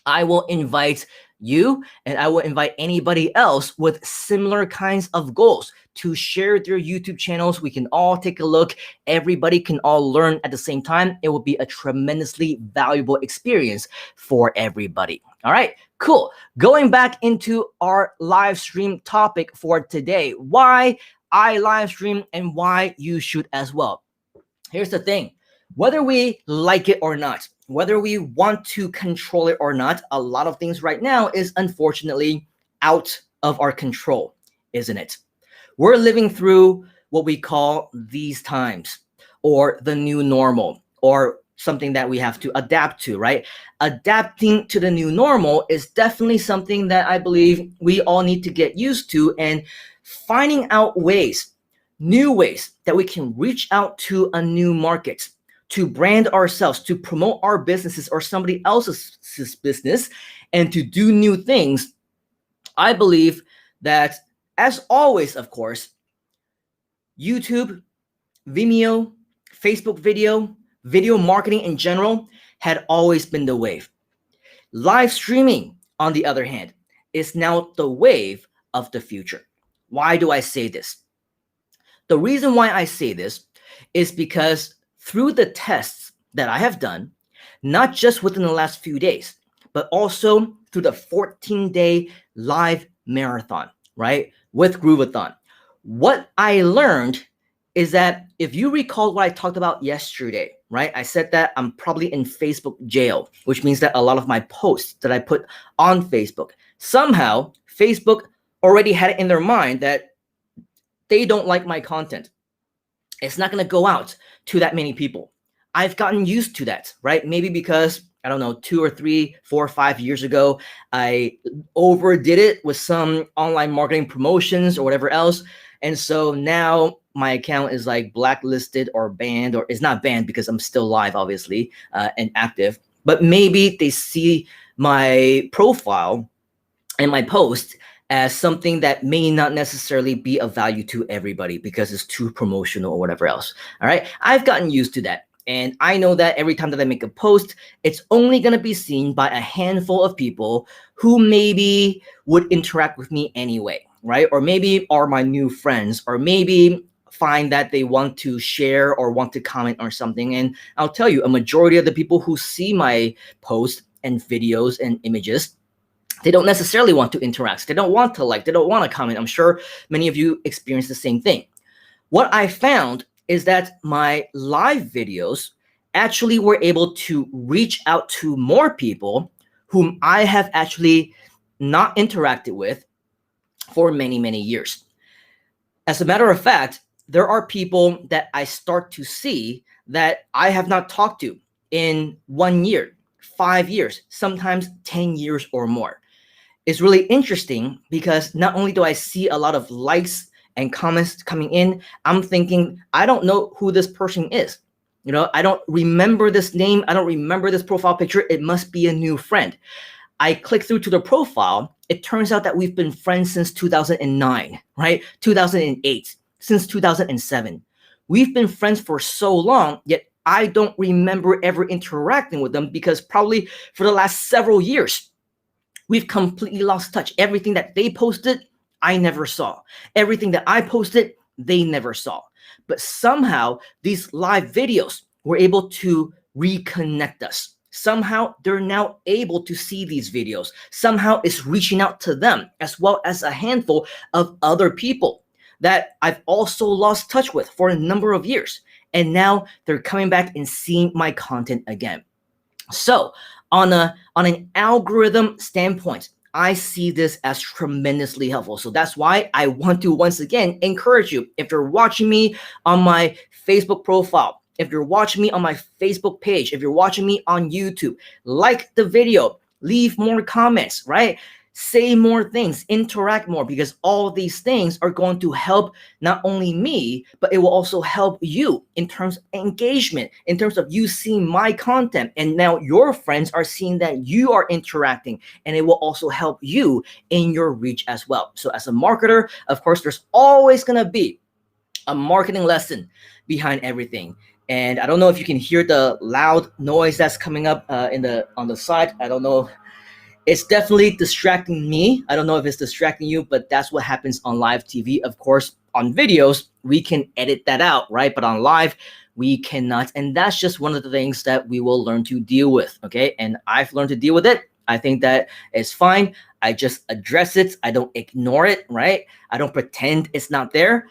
I will invite you and I will invite anybody else with similar kinds of goals to share their YouTube channels. We can all take a look. Everybody can all learn at the same time. It will be a tremendously valuable experience for everybody. All right, cool. Going back into our live stream topic for today, why I live stream and why you should as well. Here's the thing. Whether we like it or not, whether we want to control it or not, a lot of things right now is unfortunately out of our control, isn't it? We're living through what we call these times, or the new normal, or something that we have to adapt to, right? Adapting to the new normal is definitely something that I believe we all need to get used to, and finding out ways, new ways that we can reach out to a new market, to brand ourselves, to promote our businesses or somebody else's business, and to do new things. I believe that, as always, of course, YouTube, Vimeo, Facebook video marketing in general had always been the wave. Live streaming, on the other hand, is now the wave of the future. Why do I say this? The reason why I say this is because through the tests that I have done, not just within the last few days, but also through the 14-day live marathon, right, with Groovathon, what I learned is that, if you recall what I talked about yesterday, right, I said that I'm probably in Facebook jail, which means that a lot of my posts that I put on Facebook, somehow Facebook already had it in their mind that they don't like my content. It's not going to go out to that many people. I've gotten used to that, right? Maybe because, I don't know, 2 or 3, 4 or 5 years ago, I overdid it with some online marketing promotions or whatever else. And so now my account is like blacklisted or banned, or it's not banned because I'm still live, obviously, and active. But maybe they see my profile and my post as something that may not necessarily be of value to everybody because it's too promotional or whatever else. All right, I've gotten used to that. And I know that every time that I make a post, it's only going to be seen by a handful of people who maybe would interact with me anyway, right? Or maybe are my new friends, or maybe find that they want to share or want to comment or something. And I'll tell you, a majority of the people who see my posts and videos and images, they don't necessarily want to interact. They don't want to like, they don't want to comment. I'm sure many of you experience the same thing. What I found is that my live videos actually were able to reach out to more people whom I have actually not interacted with for many, many years. As a matter of fact, there are people that I start to see that I have not talked to in 1 year, 5 years, sometimes 10 years or more. It's really interesting because not only do I see a lot of likes and comments coming in, I'm thinking, I don't know who this person is. You know, I don't remember this name. I don't remember this profile picture. It must be a new friend. I click through to the profile. It turns out that we've been friends since 2009, right? 2008, since 2007. We've been friends for so long, yet I don't remember ever interacting with them because probably for the last several years, we've completely lost touch. Everything that they posted, I never saw. Everything that I posted, they never saw. But somehow these live videos were able to reconnect us. Somehow they're now able to see these videos. Somehow it's reaching out to them, as well as a handful of other people that I've also lost touch with for a number of years. And now they're coming back and seeing my content again. So on an algorithm standpoint, I see this as tremendously helpful. So that's why I want to once again encourage you. If you're watching me on my Facebook profile, if you're watching me on my Facebook page, if you're watching me on YouTube, like the video, leave more comments, right? Say more things, interact more, because all of these things are going to help not only me, but it will also help you in terms of engagement, in terms of you seeing my content. And now your friends are seeing that you are interacting, and it will also help you in your reach as well. So as a marketer, of course, there's always going to be a marketing lesson behind everything. And I don't know if you can hear the loud noise that's coming up on the side. I don't know. It's definitely distracting me. I don't know if it's distracting you, but that's what happens on live TV. Of course, on videos, we can edit that out, right? But on live, we cannot. And that's just one of the things that we will learn to deal with, okay? And I've learned to deal with it. I think that is fine. I just address it. I don't ignore it, right? I don't pretend it's not there.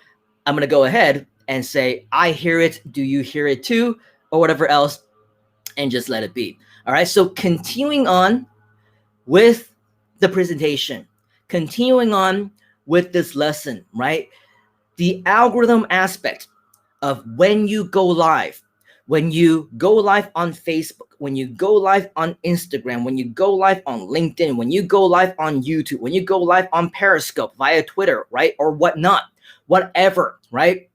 I'm going to go ahead and say, I hear it. Do you hear it too? Or whatever else, and just let it be. All right, so continuing on with the presentation, continuing on with this lesson, right? The algorithm aspect of when you go live on Facebook, when you go live on Instagram, when you go live on LinkedIn, when you go live on YouTube, when you go live on Periscope via Twitter, right? Or whatnot, whatever, right?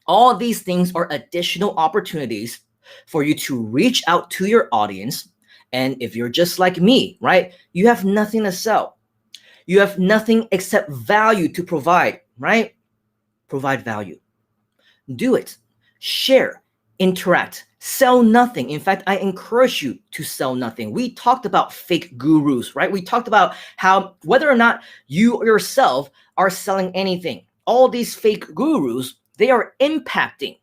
All of these things are additional opportunities for you to reach out to your audience. And if you're just like me, right, you have nothing to sell. You have nothing except value to provide, right? Provide value. Do it. Share. Interact. Sell nothing. In fact, I encourage you to sell nothing. We talked about fake gurus, right? We talked about how whether or not you yourself are selling anything, all these fake gurus, they are impacting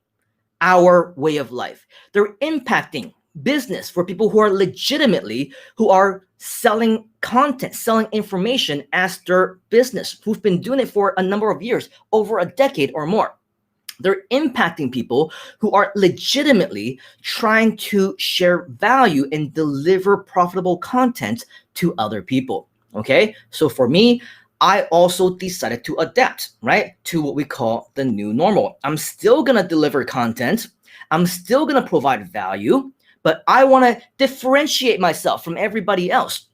our way of life. They're impacting business for people who are legitimately, who are selling content, selling information as their business, who've been doing it for a number of years, over a decade or more. They're impacting people who are legitimately trying to share value and deliver profitable content to other people. Okay, so for me, I also decided to adapt, right, to what we call the new normal. I'm still gonna deliver content. I'm still gonna provide value, but I want to differentiate myself from everybody else.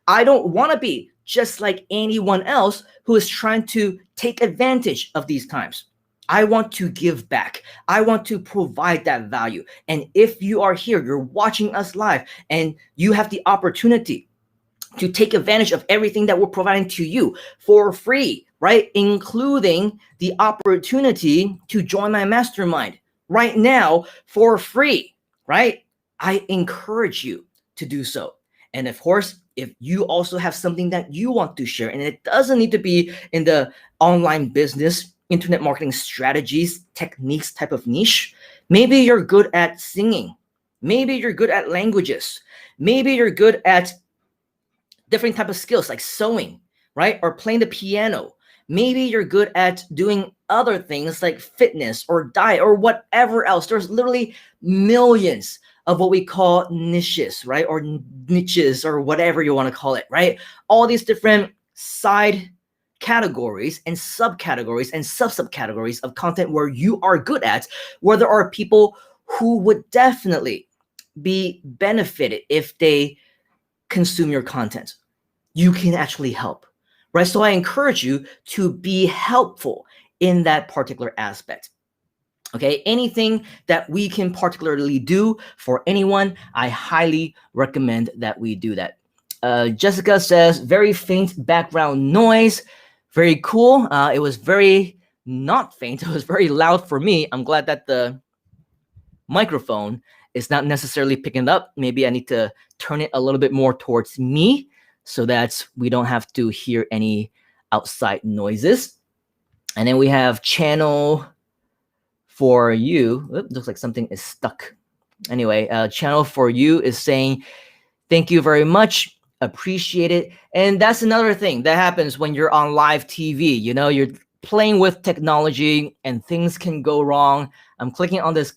I don't want to be just like anyone else who is trying to take advantage of these times. I want to give back. I want to provide that value. And if you are here, you're watching us live, and you have the opportunity to take advantage of everything that we're providing to you for free, right? Including the opportunity to join my mastermind right now for free, right? I encourage you to do so. And of course, if you also have something that you want to share, and it doesn't need to be in the online business, internet marketing strategies, techniques type of niche, maybe you're good at singing. Maybe you're good at languages. Maybe you're good at different type of skills like sewing, right? Or playing the piano. Maybe you're good at doing other things like fitness or diet or whatever else. There's literally millions of what we call niches, right? Or niches or whatever you want to call it, right? All these different side categories and subcategories and subcategories of content where you are good at, where there are people who would definitely be benefited if they consume your content. You can actually help, right? So I encourage you to be helpful in that particular aspect. Okay, anything that we can particularly do for anyone, I highly recommend that we do that. Jessica says, very faint background noise. Very cool. It was very not faint. It was very loud for me. I'm glad that the microphone is not necessarily picking it up. Maybe I need to turn it a little bit more towards me so that we don't have to hear any outside noises. And then we have channel for you. Oops, looks like something is stuck. Anyway, channel for you is saying, thank you very much. Appreciate it. And that's another thing that happens when you're on live TV. You know, you're playing with technology and things can go wrong. I'm clicking on this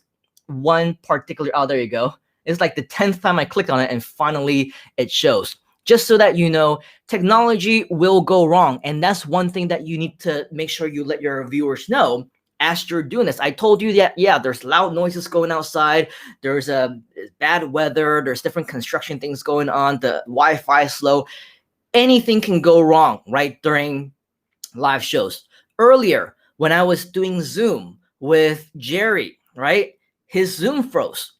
one particular, oh, there you go. It's like the 10th time I click on it and finally it shows. Just so that you know, technology will go wrong. And that's one thing that you need to make sure you let your viewers know as you're doing this. I told you that, yeah, there's loud noises going outside. There's bad weather. There's different construction things going on. The Wi-Fi is slow. Anything can go wrong, right, during live shows. Earlier, when I was doing Zoom with Jerry, right, his Zoom froze.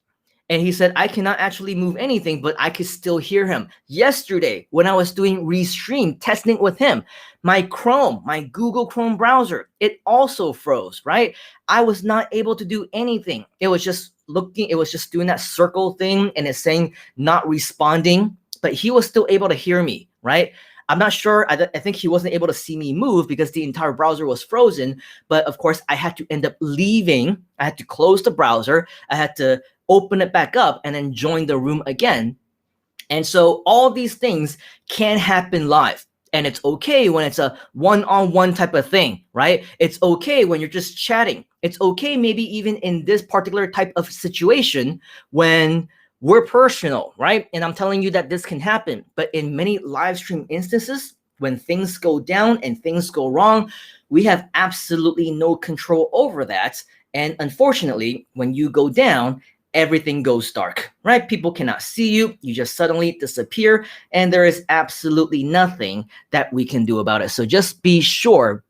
And he said, I cannot actually move anything, but I could still hear him. Yesterday, when I was doing Restream, testing with him, my Chrome, my Google Chrome browser, it also froze, right? I was not able to do anything. It was just looking, it was just doing that circle thing and it's saying not responding, but he was still able to hear me, right? I'm not sure. I think he wasn't able to see me move because the entire browser was frozen. But of course, I had to end up leaving. I had to close the browser. I had to open it back up and then join the room again. And so all these things can happen live. And it's okay when it's a one-on-one type of thing, right? It's okay when you're just chatting. It's okay maybe even in this particular type of situation when we're personal, right? And I'm telling you that this can happen. But in many live stream instances, when things go down and things go wrong, we have absolutely no control over that. And unfortunately, when you go down, everything goes dark, right? People cannot see you. You just suddenly disappear, and there is absolutely nothing that we can do about it. So just be sure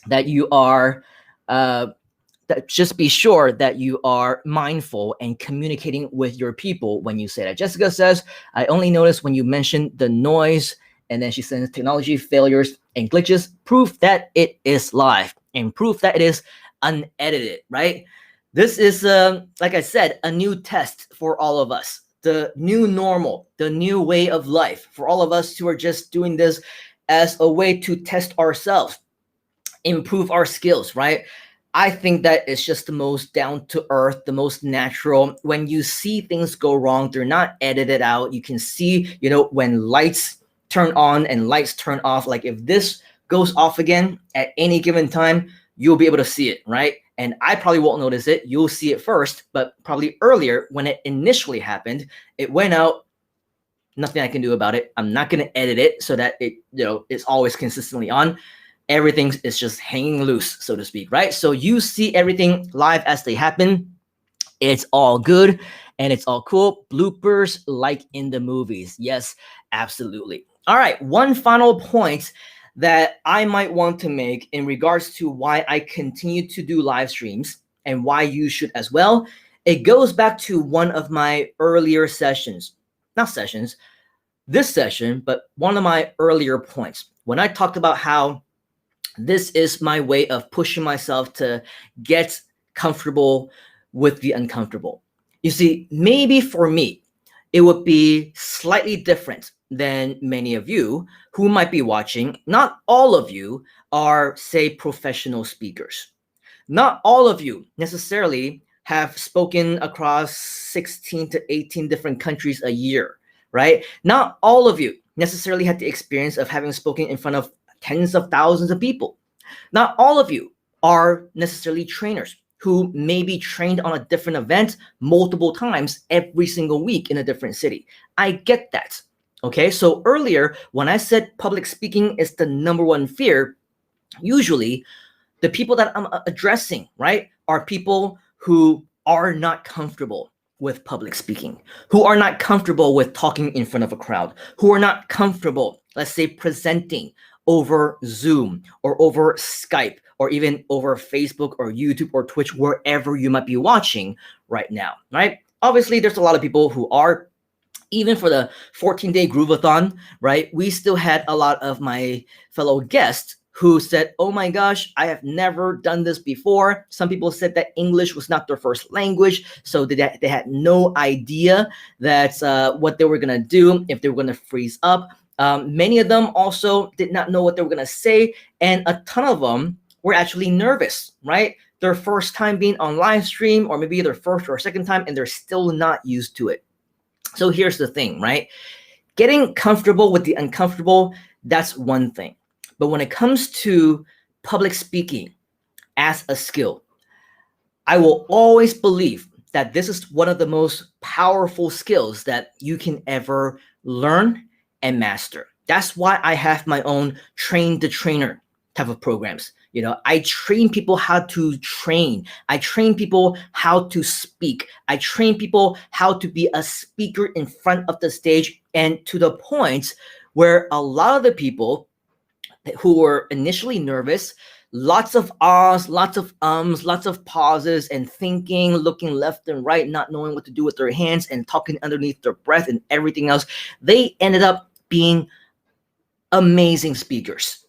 that you are mindful and communicating with your people when you say that. Jessica says, I only noticed when you mentioned the noise, and then she says technology failures and glitches, proof that it is live and proof that it is unedited, right? This is, like I said, a new test for all of us, the new normal, the new way of life for all of us who are just doing this as a way to test ourselves, improve our skills, right? I think that it's just the most down to earth, the most natural. When you see things go wrong, they're not edited out. You can see, you know, when lights turn on and lights turn off, like if this goes off again at any given time, you'll be able to see it, right? And I probably won't notice it. You'll see it first, but probably earlier when it initially happened, it went out. Nothing I can do about it. I'm not going to edit it so that it, you know, it's always consistently on. Everything is just hanging loose, so to speak, right? So you see everything live as they happen. It's all good and it's all cool. Bloopers like in the movies. Yes, absolutely. All right, one final point that I might want to make in regards to why I continue to do live streams and why you should as well. It goes back to one of my earlier sessions, not sessions, this session, but one of my earlier points when I talked about how this is my way of pushing myself to get comfortable with the uncomfortable. You see, maybe for me, it would be slightly different than many of you who might be watching. Not all of you are, say, professional speakers. Not all of you necessarily have spoken across 16 to 18 different countries a year, right? Not all of you necessarily had the experience of having spoken in front of tens of thousands of people. Not all of you are necessarily trainers who may be trained on a different event multiple times every single week in a different city. I get that. Okay, so earlier when I said public speaking is the number one fear, usually the people that I'm addressing, right, are people who are not comfortable with public speaking, who are not comfortable with talking in front of a crowd, who are not comfortable, let's say, presenting over Zoom or over Skype or even over Facebook or YouTube or Twitch, wherever you might be watching right now, right? Obviously, there's a lot of people who are. Even for the 14-day Groovathon, right, we still had a lot of my fellow guests who said, oh my gosh, I have never done this before. Some people said that English was not their first language, so they had no idea that's what they were going to do, if they were going to freeze up. Many of them also did not know what they were going to say, and a ton of them were actually nervous, right? their first time being on Livestream, or maybe their first or second time, and they're still not used to it. So here's the thing, right? Getting comfortable with the uncomfortable, that's one thing. But when it comes to public speaking as a skill, I will always believe that this is one of the most powerful skills that you can ever learn and master. That's why I have my own train the trainer type of programs. You know, I train people how to train. I train people how to speak. I train people how to be a speaker in front of the stage, and to the point where a lot of the people who were initially nervous, lots of ahs, lots of ums, lots of pauses, and thinking, looking left and right, not knowing what to do with their hands, and talking underneath their breath and everything else, they ended up being amazing speakers,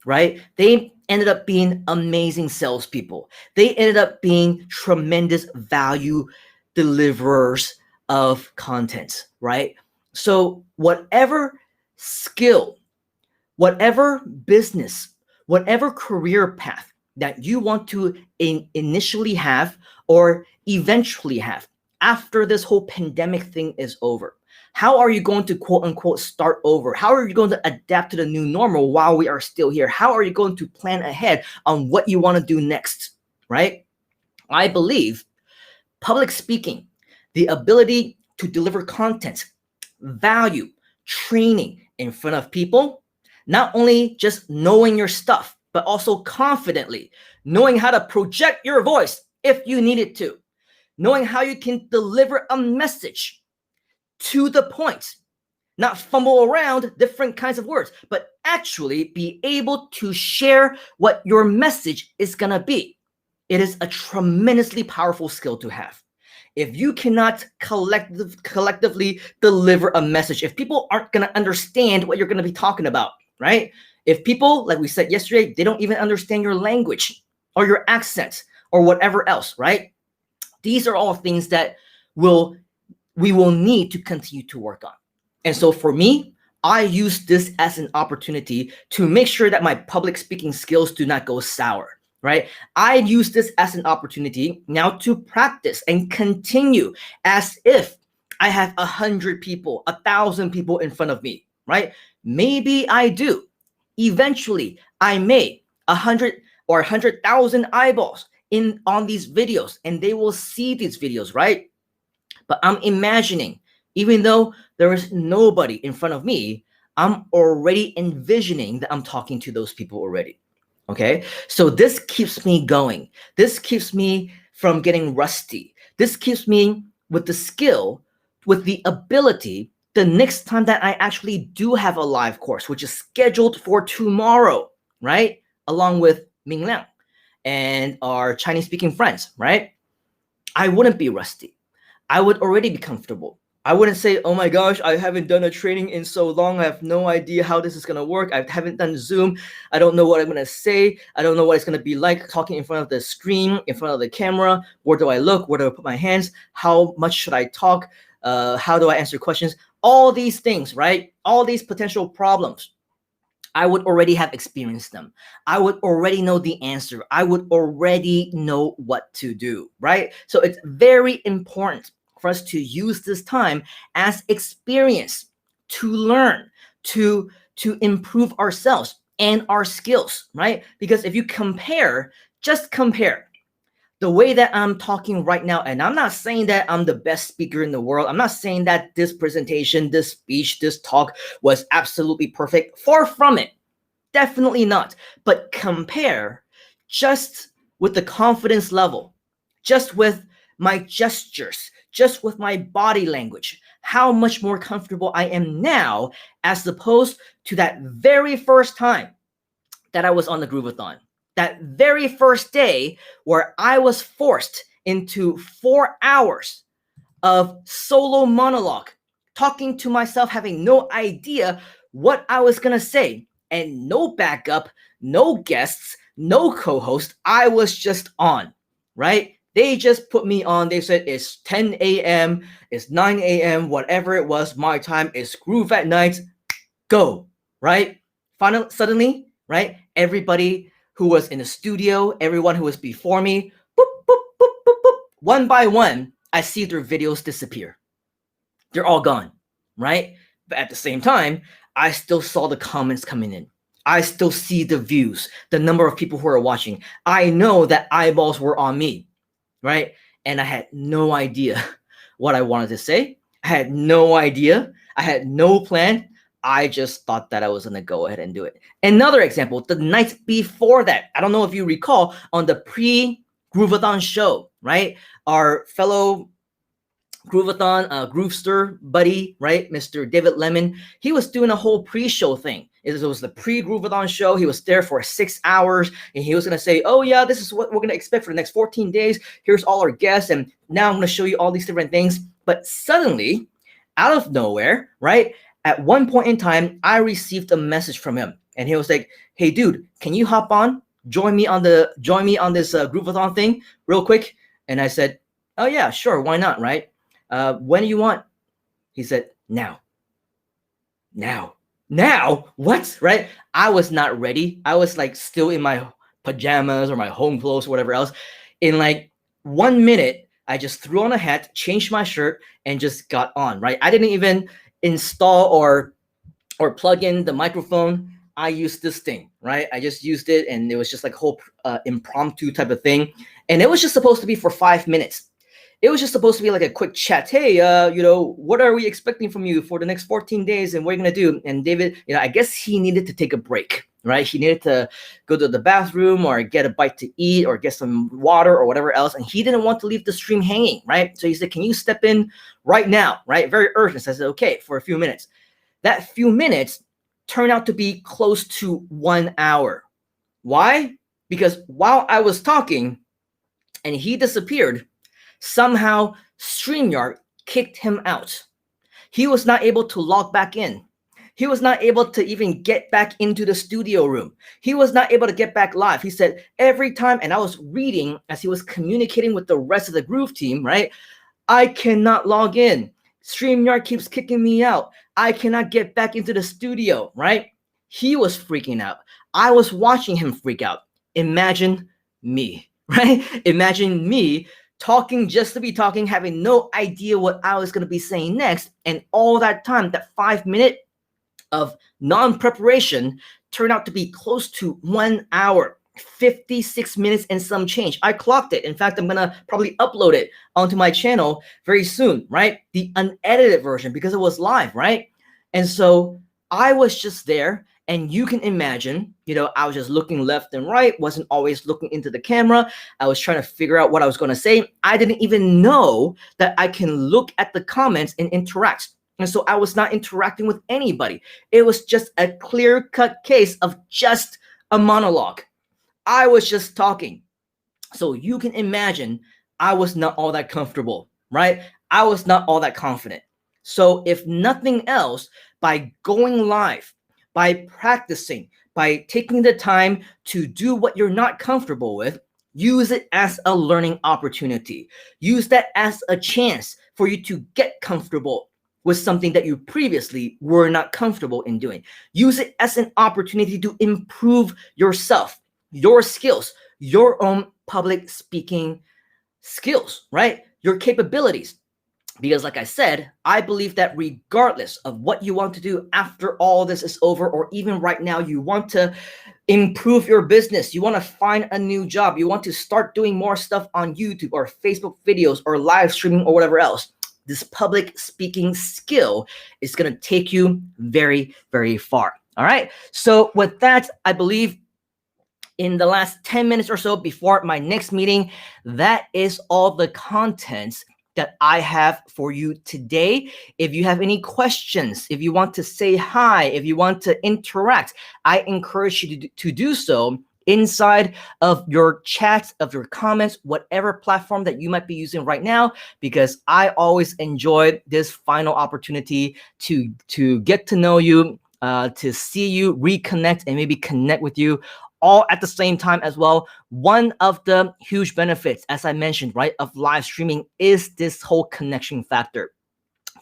right? They ended up being amazing salespeople. They ended up being tremendous value deliverers of content, right? So whatever skill, whatever business, whatever career path that you want to initially have or eventually have after this whole pandemic thing is over, how are you going to quote unquote start over? How are you going to adapt to the new normal while we are still here? How are you going to plan ahead on what you want to do next, right? I believe public speaking, the ability to deliver content, value, training in front of people, not only just knowing your stuff, but also confidently knowing how to project your voice if you need it to, knowing how you can deliver a message to the point, not fumble around different kinds of words, but actually be able to share what your message is gonna be. It is a tremendously powerful skill to have. If you cannot collectively deliver a message, if people aren't gonna understand what you're gonna be talking about, right? If people, like we said yesterday, they don't even understand your language or your accent or whatever else, right? These are all things that we will need to continue to work on. And so for me, I use this as an opportunity to make sure that my public speaking skills do not go sour, right? I use this as an opportunity now to practice and continue as if I have 100 people, 1,000 people in front of me, right? Maybe I do. Eventually, I may 100 or 100,000 eyeballs on these videos, and they will see these videos, right? But I'm imagining, even though there is nobody in front of me, I'm already envisioning that I'm talking to those people already. Okay, so this keeps me going. This keeps me from getting rusty. This keeps me with the skill, with the ability, the next time that I actually do have a live course, which is scheduled for tomorrow, right? Along with Ming Liang and our Chinese speaking friends, right? I wouldn't be rusty. I would already be comfortable. I wouldn't say, oh my gosh, I haven't done a training in so long. I have no idea how this is going to work. I haven't done Zoom. I don't know what I'm going to say. I don't know what it's going to be like talking in front of the screen, in front of the camera. Where do I look? Where do I put my hands? How much should I talk? How do I answer questions? All these things, right? All these potential problems. I would already have experienced them. I would already know the answer. I would already know what to do, right? So it's very important for us to use this time as experience to learn, to improve ourselves and our skills, right? Because if you compare, just compare the way that I'm talking right now, and I'm not saying that I'm the best speaker in the world. I'm not saying that this presentation, this speech, this talk was absolutely perfect. Far from it. Definitely not. But compare just with the confidence level, just with my gestures, just with my body language, how much more comfortable I am now as opposed to that very first time that I was on the Groovathon. That very first day where I was forced into 4 hours of solo monologue, talking to myself, having no idea what I was going to say, and no backup, no guests, no co-host. I was just on, right? They just put me on. They said it's 10 a.m., it's 9 a.m., whatever it was, my time, it's Groove at Night, go, right? Finally, suddenly, right? Everybody who was in the studio, everyone who was before me boop, boop, boop, boop, boop. One by one, I see their videos disappear. They're all gone, right? But at the same time, I still saw the comments coming in. I still see the views, the number of people who are watching. I know that eyeballs were on me, right? And I had no idea what I wanted to say. I had no idea. I had no plan. I just thought that I was going to go ahead and do it. Another example, the night before that, I don't know if you recall, on the pre-Groovathon show, right? Our fellow Groovathon, Groovester buddy, right? Mr. David Lemon, he was doing a whole pre-show thing. It was the pre-Groovathon show. He was there for 6 hours, and he was going to say, oh yeah, this is what we're going to expect for the next 14 days. Here's all our guests, and now I'm going to show you all these different things. But suddenly, out of nowhere, right? At one point in time, I received a message from him, and he was like, hey dude, can you hop on? Join me on this Groovathon thing real quick. And I said, oh yeah, sure, why not, right? When do you want? He said, now. What? Right? I was not ready. I was like still in my pajamas or my home clothes or whatever else. In like 1 minute, I just threw on a hat, changed my shirt, and just got on, right? I didn't even install or plug in the microphone. I used this thing, right? I just used it, and it was just like a whole impromptu type of thing. And it was just supposed to be for 5 minutes. It was just supposed to be like a quick chat. Hey, what are we expecting from you for the next 14 days, and what are you gonna do? And David, I guess he needed to take a break, right? He needed to go to the bathroom or get a bite to eat or get some water or whatever else. And he didn't want to leave the stream hanging, right? So he said, can you step in right now, right? Very urgent. So I said, okay, for a few minutes. That few minutes turned out to be close to 1 hour. Why? Because while I was talking and he disappeared, somehow StreamYard kicked him out. He was not able to log back in. He was not able to even get back into the studio room. He was not able to get back live. He said every time, and I was reading as he was communicating with the rest of the Groove team, right? I cannot log in. StreamYard keeps kicking me out. I cannot get back into the studio, right? He was freaking out. I was watching him freak out. Imagine me, right? Imagine me talking just to be talking, having no idea what I was going to be saying next. And all that time, that 5 minute of non-preparation turned out to be close to 1 hour, 56 minutes and some change. I clocked it. In fact, I'm going to probably upload it onto my channel very soon, right? The unedited version, because it was live, right? And so I was just there. And you can imagine, I was just looking left and right, wasn't always looking into the camera. I was trying to figure out what I was going to say. I didn't even know that I can look at the comments and interact. And so I was not interacting with anybody. It was just a clear-cut case of just a monologue. I was just talking. So you can imagine I was not all that comfortable, right? I was not all that confident. So if nothing else, by going live, by practicing, by taking the time to do what you're not comfortable with, use it as a learning opportunity. Use that as a chance for you to get comfortable with something that you previously were not comfortable in doing. Use it as an opportunity to improve yourself, your skills, your own public speaking skills, right? Your capabilities. Because like I said, I believe that regardless of what you want to do after all this is over, or even right now, you want to improve your business, you want to find a new job, you want to start doing more stuff on YouTube or Facebook videos or live streaming or whatever else, this public speaking skill is going to take you very, very far. All right. So with that, I believe in the last 10 minutes or so before my next meeting, that is all the contents that I have for you today. If you have any questions, if you want to say hi, if you want to interact, I encourage you to do so inside of your chats, of your comments, whatever platform that you might be using right now, because I always enjoy this final opportunity to get to know you, to see you, reconnect, and maybe connect with you all at the same time as well. One of the huge benefits, as I mentioned, right, of live streaming is this whole connection factor.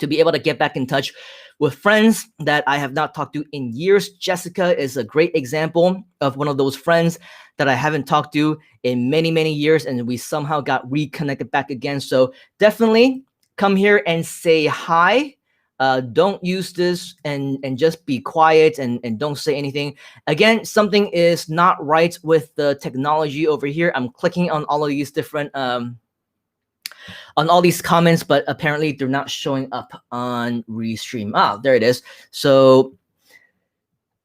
to be able to get back in touch with friends that I have not talked to in years. Jessica is a great example of one of those friends that I haven't talked to in many, many years, and we somehow got reconnected back again. So definitely come here and say hi. Don't use this and just be quiet and don't say anything. Again, something is not right with the technology over here. I'm clicking on all of these different on all these comments, but apparently they're not showing up on Restream. Ah, there it is. So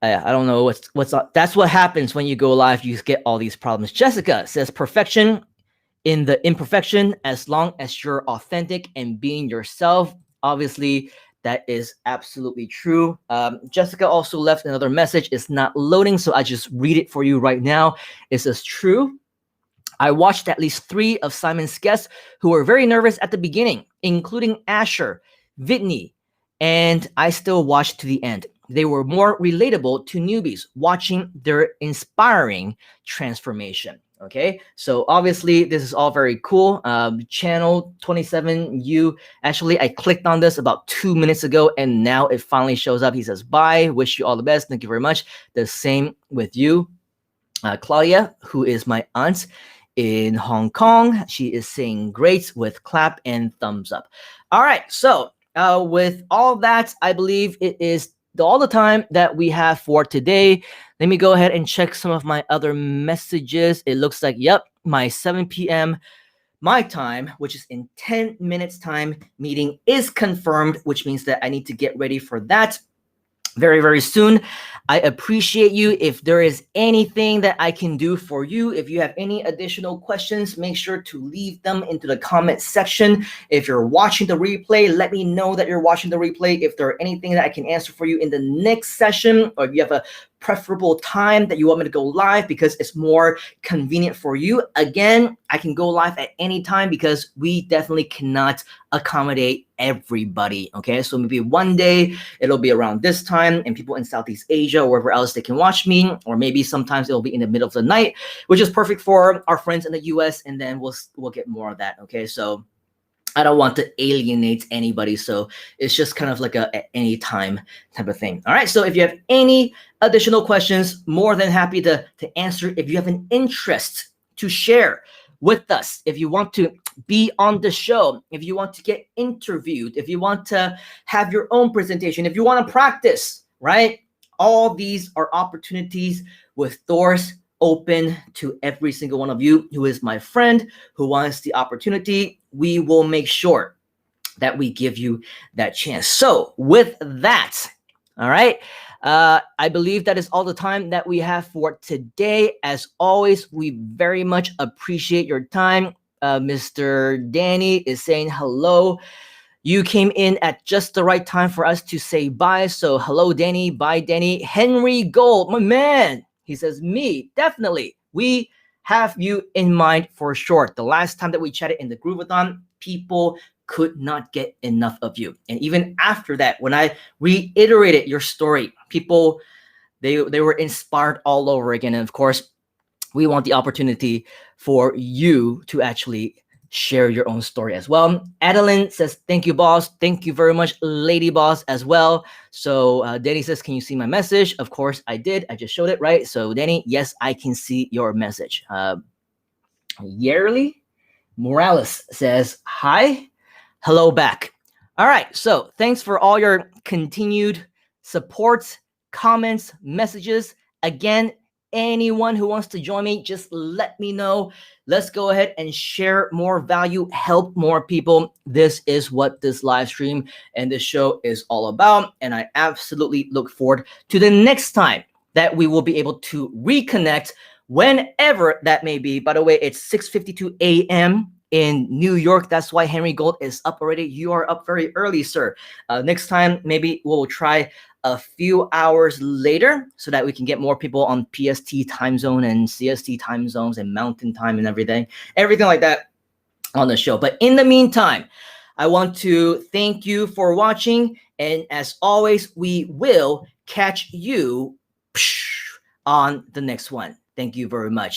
I don't know what's up. That's what happens when you go live. You get all these problems. Jessica says perfection in the imperfection, as long as you're authentic and being yourself. Obviously, that is absolutely true. Jessica also left another message. It's not loading, so I just read it for you right now. It says, true. I watched at least 3 of Simon's guests who were very nervous at the beginning, including Asher, Whitney, and I still watched to the end. They were more relatable to newbies watching their inspiring transformation. Okay, so obviously this is all very cool. Channel 27U, actually, I clicked on this about 2 minutes ago and now it finally shows up. He says, bye, wish you all the best. Thank you very much. The same with you. Claudia, who is my aunt in Hong Kong, she is saying great with clap and thumbs up. All right, so with all that, I believe it is all the time that we have for today. Let me go ahead and check some of my other messages. It looks like, yep, my 7 p.m. my time, which is in 10 minutes time, meeting is confirmed, which means that I need to get ready for that very, very soon. I appreciate you. If there is anything that I can do for you, if you have any additional questions, make sure to leave them into the comment section. If you're watching the replay, let me know that you're watching the replay. If there are anything that I can answer for you in the next session, or if you have a preferable time that you want me to go live because it's more convenient for you, again, I can go live at any time because we definitely cannot accommodate everybody. Okay, so maybe one day it'll be around this time and people in Southeast Asia or wherever else they can watch me, or maybe sometimes it'll be in the middle of the night, which is perfect for our friends in the US, and then we'll get more of that. Okay, so I don't want to alienate anybody, so it's just kind of like a at any time type of thing. All right, so if you have any additional questions, more than happy to answer. If you have an interest to share with us, if you want to be on the show, if you want to get interviewed, if you want to have your own presentation, if you want to practice, right? All these are opportunities with doors open to every single one of you who is my friend, who wants the opportunity. We will make sure that we give you that chance. So with that, all right, I believe that is all the time that we have for today. As always, we very much appreciate your time. Mr. Danny is saying hello. You came in at just the right time for us to say bye. So hello, Danny. Bye, Danny. Henry Gold, my man. He says, me, definitely. We have you in mind for sure. The last time that we chatted in the Groovathon, people could not get enough of you. And even after that, when I reiterated your story, people, they were inspired all over again. And of course, we want the opportunity for you to actually share your own story as well. Adeline says, thank you, boss. Thank you very much, lady boss, as well. So Danny says, can you see my message? Of course I did. I just showed it, right? So Danny, yes, I can see your message. Yearly Morales says, hi, hello back. All right, so thanks for all your continued support, comments, messages. Again, anyone who wants to join me, just let me know. Let's go ahead and share more value, help more people. This is what this live stream and this show is all about. And I absolutely look forward to the next time that we will be able to reconnect, whenever that may be. By the way, it's 6:52 a.m. in New York. That's why Henry Gold is up already. You are up very early, sir. Next time, maybe we'll try a few hours later so that we can get more people on PST time zone and CST time zones and mountain time and everything like that on the show. But in the meantime, I want to thank you for watching. And as always, we will catch you on the next one. Thank you very much.